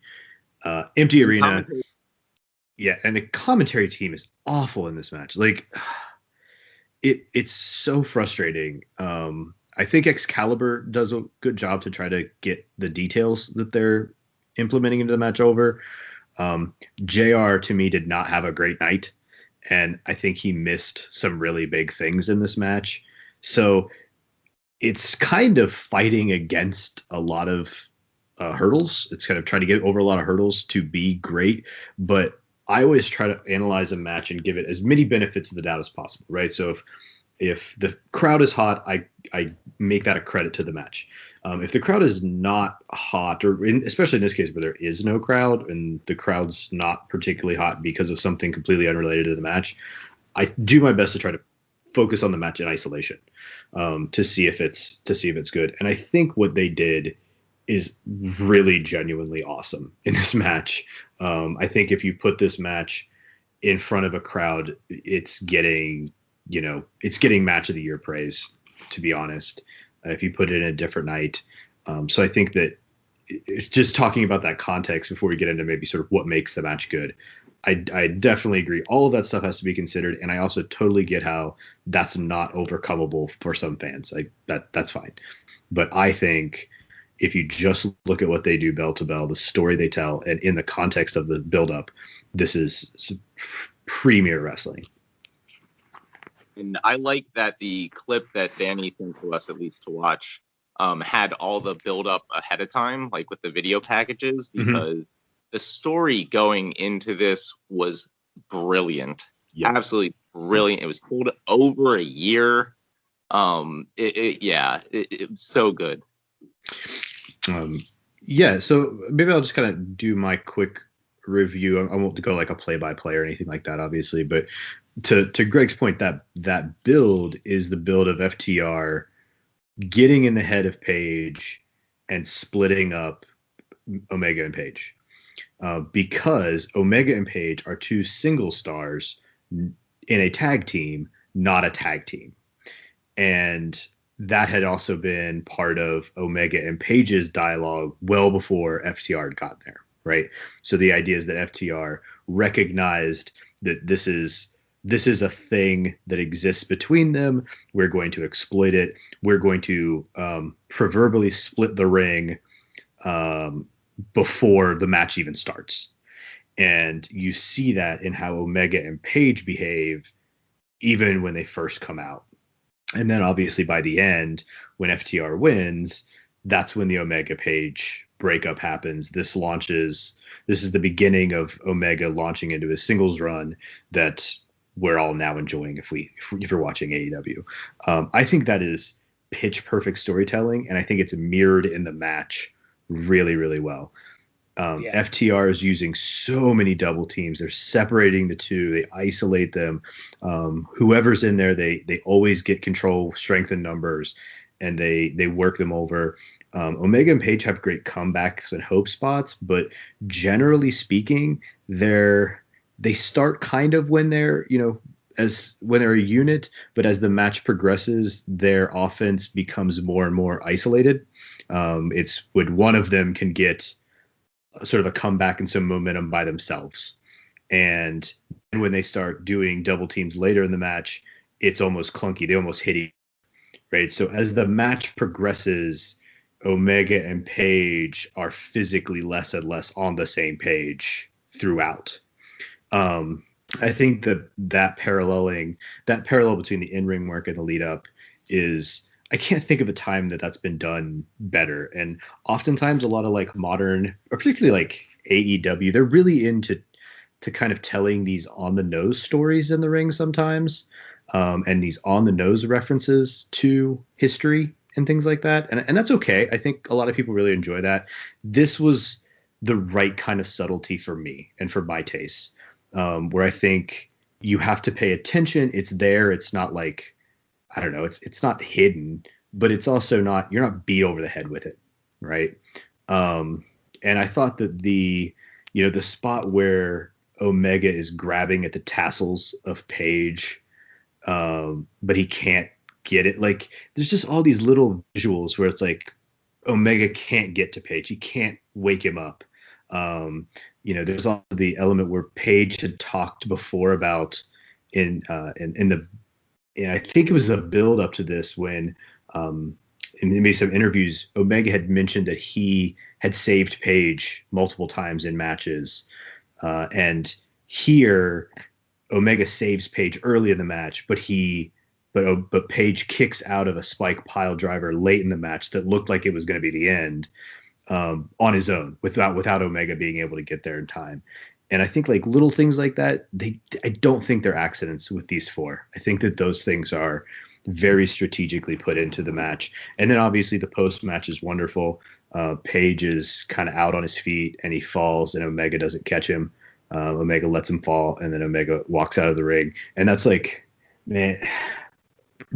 [SPEAKER 4] Empty arena. Yeah, and the commentary team is awful in this match. Like, it's so frustrating. I think Excalibur does a good job to try to get the details that they're implementing into the match over. JR to me did not have a great night, and I think he missed some really big things in this match. So it's kind of fighting against a lot of hurdles. It's kind of trying to get over a lot of hurdles to be great, but I always try to analyze a match and give it as many benefits of the doubt as possible, right? So if the crowd is hot, I make that a credit to the match. If the crowd is not hot, especially in this case where there is no crowd and the crowd's not particularly hot because of something completely unrelated to the match, I do my best to try to focus on the match in isolation to see if it's good. And I think what they did is really genuinely awesome in this match. I think if you put this match in front of a crowd, it's getting match of the year praise, to be honest, if you put it in a different night. So I think that just talking about that context before we get into maybe sort of what makes the match good. I definitely agree. All of that stuff has to be considered, and I also totally get how that's not overcomable for some fans. That's fine. But I think if you just look at what they do bell to bell, the story they tell, and in the context of the build-up, this is premier wrestling.
[SPEAKER 5] And I like that the clip that Danny sent to us, at least to watch, had all the build-up ahead of time, like with the video packages, because the story going into this was brilliant. Yep. Absolutely brilliant. It was told over a year. It was so good.
[SPEAKER 4] So maybe I'll just kind of do my quick review. I won't go like a play-by-play or anything like that, obviously, but to Greg's point, that build is the build of FTR getting in the head of Page and splitting up Omega and Page, because Omega and Page are two single stars in a tag team, not a tag team. And that had also been part of Omega and Page's dialogue well before FTR got there, right? So the idea is that FTR recognized that this is a thing that exists between them. We're going to exploit it. We're going to proverbially split the ring before the match even starts. And you see that in how Omega and Page behave even when they first come out. And then obviously by the end, when FTR wins, that's when the Omega Page breakup happens. This is the beginning of Omega launching into his singles run that we're all now enjoying if you're watching AEW. I think that is pitch perfect storytelling, and I think it's mirrored in the match really, really well. FTR is using so many double teams. They're separating the two. They isolate them. Whoever's in there, they always get control, strength in numbers, and they work them over. Omega and Page have great comebacks and hope spots, but generally speaking, they start kind of when they're, when they're a unit, but as the match progresses, their offense becomes more and more isolated. It's when one of them can get sort of a comeback and some momentum by themselves. And when they start doing double teams later in the match, it's almost clunky. They almost hit each other, right? So as the match progresses, Omega and Page are physically less and less on the same page throughout. I think that parallel between the in-ring work and the lead up is, I can't think of a time that's been done better. And oftentimes a lot of like modern, or particularly like AEW, they're really into kind of telling these on the nose stories in the ring sometimes, and these on the nose references to history and things like that. And that's okay. I think a lot of people really enjoy that. This was the right kind of subtlety for me and for my taste, where I think you have to pay attention. It's there. It's not like, I don't know, it's not hidden, but it's also not, you're not beat over the head with it, right? And I thought that the spot where Omega is grabbing at the tassels of Page, but he can't get it. Like, there's just all these little visuals where it's like Omega can't get to Page. He can't wake him up. There's also the element where Page had talked before about in the, and I think it was the build up to this when, in maybe some interviews, Omega had mentioned that he had saved Page multiple times in matches. And here Omega saves Page early in the match, but Page kicks out of a spike pile driver late in the match that looked like it was going to be the end, on his own without Omega being able to get there in time. And I think like little things like that, I don't think they're accidents with these four. I think that those things are very strategically put into the match. And then obviously the post match is wonderful. Page is kind of out on his feet and he falls and Omega doesn't catch him. Omega lets him fall and then Omega walks out of the ring. And that's like, man,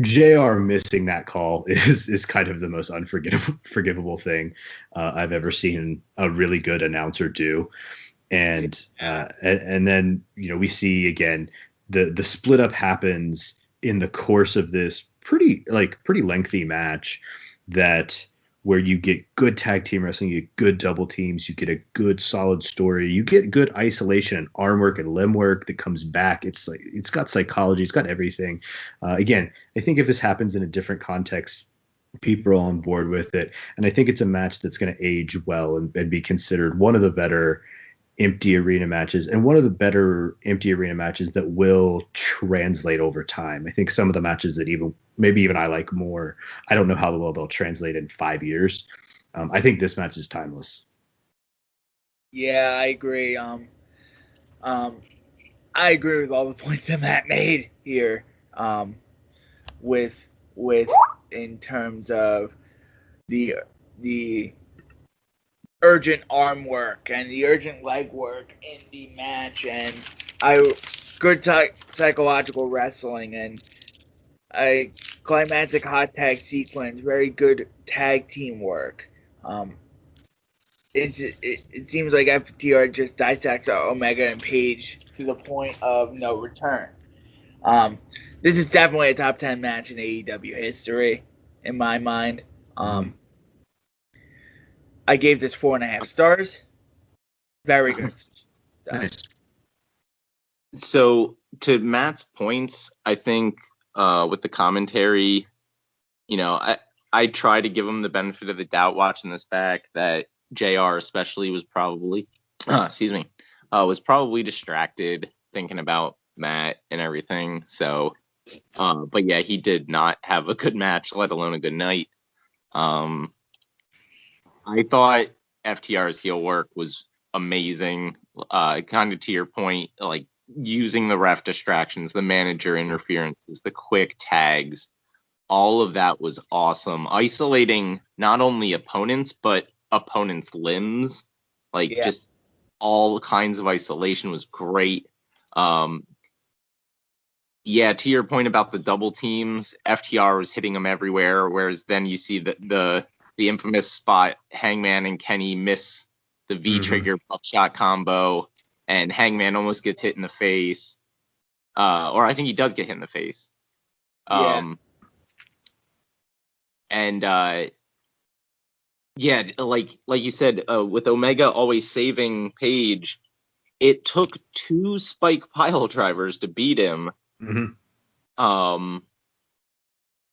[SPEAKER 4] JR missing that call is kind of the most unforgivable thing I've ever seen a really good announcer do. And then, we see again, the split up happens in the course of this pretty lengthy match that where you get good tag team wrestling, you get good double teams, you get a good solid story, you get good isolation and arm work and limb work that comes back. It's like, it's got psychology, it's got everything. Again, I think if this happens in a different context, people are on board with it. And I think it's a match that's going to age well and be considered one of the better empty arena matches, and one of the better empty arena matches that will translate over time. I think some of the matches that maybe even I like more, I don't know how well they'll translate in 5 years. I think this match is timeless.
[SPEAKER 3] Yeah, I agree. I agree with all the points that Matt made here. With in terms of the urgent arm work and the urgent leg work in the match, and good psychological wrestling, and a climactic hot tag sequence, very good tag team work. It seems like FTR just dissects Omega and Page to the point of no return. This is definitely a top 10 match in AEW history, in my mind. I gave this 4.5 stars. Very good.
[SPEAKER 4] Nice.
[SPEAKER 5] So to Matt's points, I think with the commentary, I try to give him the benefit of the doubt watching this back that JR especially was probably, was probably distracted thinking about Matt and everything. So, but yeah, he did not have a good match, let alone a good night. I thought FTR's heel work was amazing. Kind of to your point, like using the ref distractions, the manager interferences, the quick tags, all of that was awesome. Isolating not only opponents, but opponents' limbs, just all kinds of isolation was great. To your point about the double teams, FTR was hitting them everywhere, whereas then you see the infamous spot, Hangman and Kenny miss the V-trigger buckshot combo, and Hangman almost gets hit in the face. Or I think he does get hit in the face. Like you said, with Omega always saving Page, it took 2 spike pile drivers to beat him. And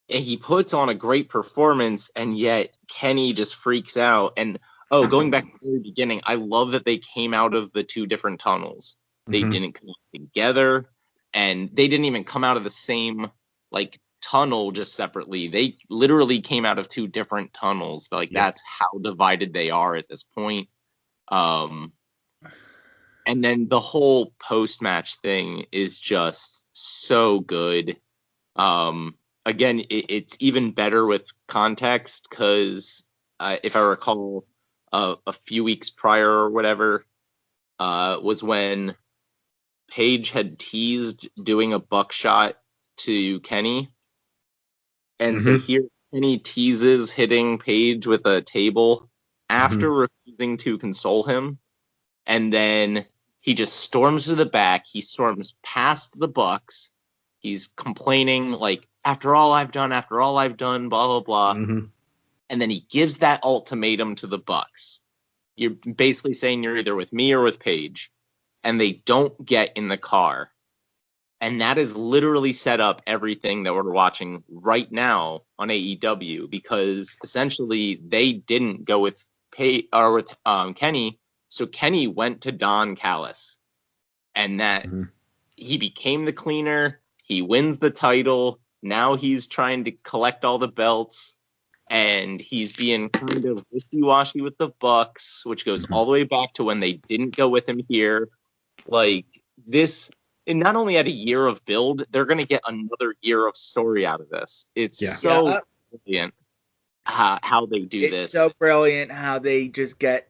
[SPEAKER 5] he puts on a great performance, and yet Kenny just freaks out. And going back to the very beginning, I love that they came out of the 2 different tunnels. They didn't come together, and they didn't even come out of the same tunnel just separately. They literally came out of 2 different tunnels. That's how divided they are at this point. And then the whole post-match thing is just so good. Again, it's even better with context because if I recall, a few weeks prior or whatever was when Page had teased doing a buckshot to Kenny. And so here Kenny teases hitting Page with a table after refusing to console him. And then he just storms to the back. He storms past the Bucks. He's complaining after all I've done, blah, blah, blah. And then he gives that ultimatum to the Bucks. You're basically saying you're either with me or with Page. And they don't get in the car. And that has literally set up everything that we're watching right now on AEW, because essentially they didn't go with Kenny. So Kenny went to Don Callis. And that he became the cleaner. He wins the title. Now he's trying to collect all the belts, and he's being kind of wishy-washy with the Bucks, which goes all the way back to when they didn't go with him here. This, and not only at a year of build, they're going to get another year of story out of this. It's so brilliant how they do this.
[SPEAKER 3] It's so brilliant how they just get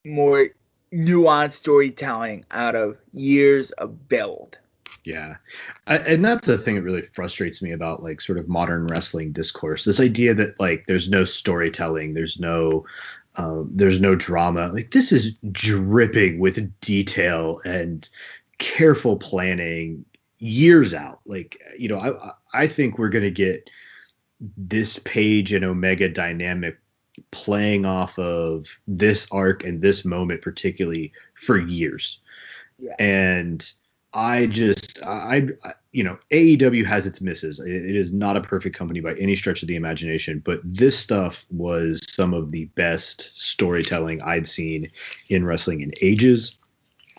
[SPEAKER 3] more nuanced storytelling out of years of build.
[SPEAKER 4] Yeah. And that's the thing that really frustrates me about sort of modern wrestling discourse. This idea that there's no storytelling, there's no drama. This is dripping with detail and careful planning years out. I think we're going to get this Page and Omega dynamic playing off of this arc and this moment particularly for years.
[SPEAKER 3] Yeah.
[SPEAKER 4] And AEW has its misses. It is not a perfect company by any stretch of the imagination, but this stuff was some of the best storytelling I'd seen in wrestling in ages.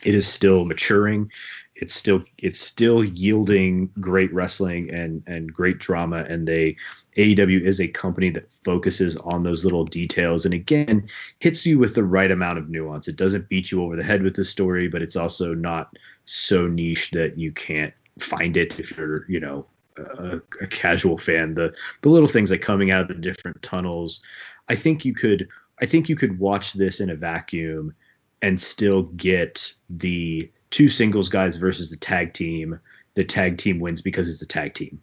[SPEAKER 4] It is still maturing. It's still yielding great wrestling and great drama. And AEW is a company that focuses on those little details and again hits you with the right amount of nuance. It doesn't beat you over the head with the story, but it's also not so niche that you can't find it if you're, a casual fan. The little things like coming out of the different tunnels. I think you could watch this in a vacuum and still get the two singles guys versus the tag team. The tag team wins because it's a tag team.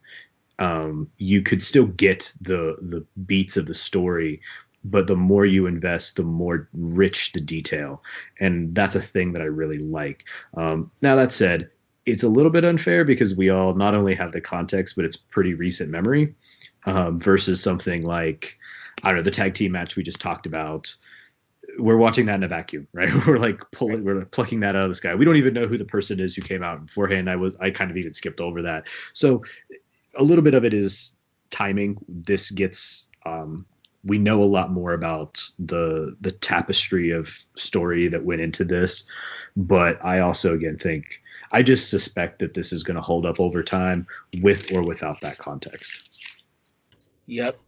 [SPEAKER 4] You could still get the beats of the story, but the more you invest, the more rich the detail. And that's a thing that I really like. Now that said, it's a little bit unfair because we all not only have the context, but it's pretty recent memory versus something like, I don't know, the tag team match we just talked about. We're watching that in a vacuum, right? We're plucking that out of the sky. We don't even know who the person is who came out beforehand. I kind of even skipped over that. So a little bit of it is timing. This gets, we know a lot more about the tapestry of story that went into this, but I also again I just suspect that this is going to hold up over time with or without that context.
[SPEAKER 3] Yep,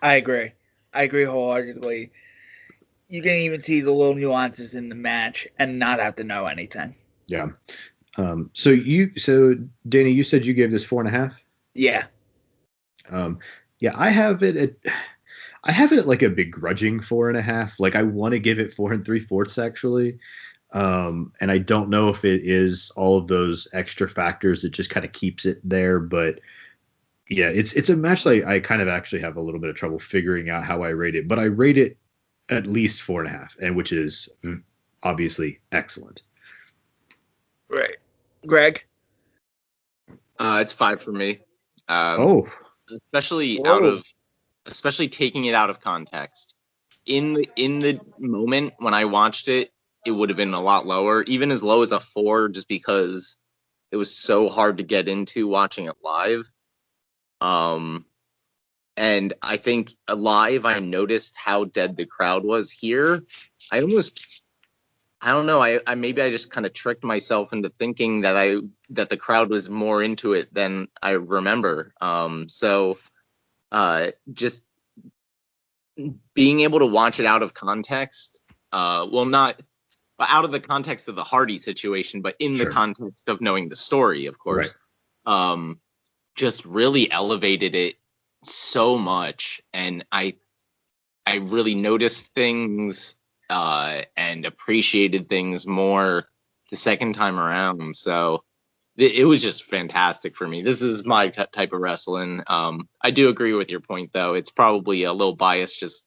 [SPEAKER 3] I agree wholeheartedly. You can even see the little nuances in the match and not have to know anything.
[SPEAKER 4] Yeah. So Danny, you said you gave this 4.5.
[SPEAKER 3] Yeah.
[SPEAKER 4] Yeah, I have it at like a begrudging 4.5. Like I want to give it 4 3/4 actually. And I don't know if it is all of those extra factors that just kind of keeps it there, but yeah, it's a match that I kind of actually have a little bit of trouble figuring out how I rate it, but I rate it at least 4.5, and which is obviously excellent.
[SPEAKER 3] Right. Greg?
[SPEAKER 5] It's 5 for me. Especially taking it out of context. In the moment when I watched it, it would have been a lot lower, even as low as a 4, just because it was so hard to get into watching it live. And I think live, I noticed how dead the crowd was. Here, I don't know. I maybe I just kind of tricked myself into thinking that the crowd was more into it than I remember. Just being able to watch it out of context, not out of the context of the Hardy situation, but in the context of knowing the story, of course, just really elevated it so much. And I really noticed things and appreciated things more the second time around. So it was just fantastic for me. This is my type of wrestling. I do agree with your point, though. It's probably a little biased, just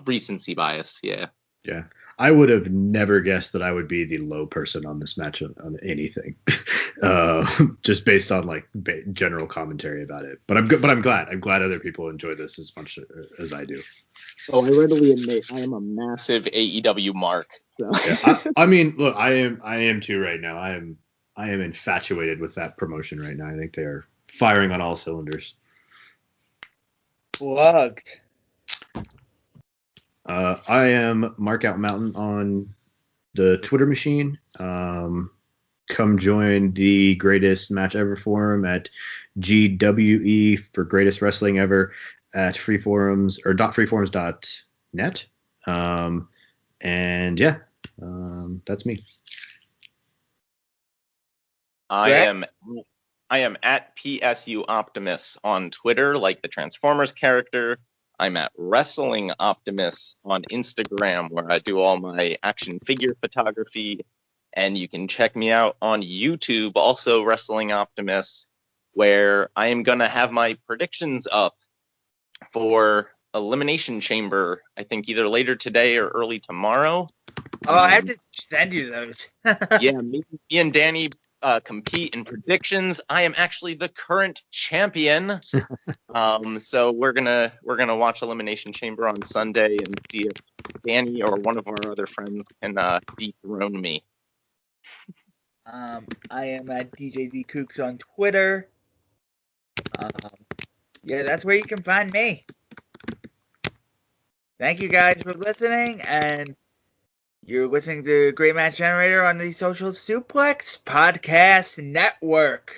[SPEAKER 5] recency bias. Yeah.
[SPEAKER 4] Yeah. I would have never guessed that I would be the low person on this match on anything, just based on like general commentary about it. But I'm good. But I'm glad. I'm glad other people enjoy this as much as I do.
[SPEAKER 5] Oh, I readily admit I am a massive AEW mark. So.
[SPEAKER 4] Yeah, I mean, look, I am too right now. I am infatuated with that promotion right now. I think they are firing on all cylinders.
[SPEAKER 3] Plugged.
[SPEAKER 4] I am Mark Out Mountain on the Twitter machine. Come join the Greatest Match Ever forum at GWE for Greatest Wrestling Ever at freeforums or .freeforums.net. And yeah, that's me.
[SPEAKER 5] I am at PSU Optimus on Twitter, like the Transformers character. I'm at Wrestling Optimus on Instagram, where I do all my action figure photography. And you can check me out on YouTube, also Wrestling Optimus, where I am going to have my predictions up for Elimination Chamber, I think either later today or early tomorrow.
[SPEAKER 3] Oh, I have to send you those.
[SPEAKER 5] Yeah, me and Danny compete in predictions. I am actually the current champion. So we're gonna watch Elimination Chamber on Sunday and see if Danny or one of our other friends can dethrone me.
[SPEAKER 3] I am at DJD Kooks on Twitter. Yeah, that's where you can find me. Thank you guys for listening, and you're listening to Great Match Generator on the Social Suplex Podcast Network.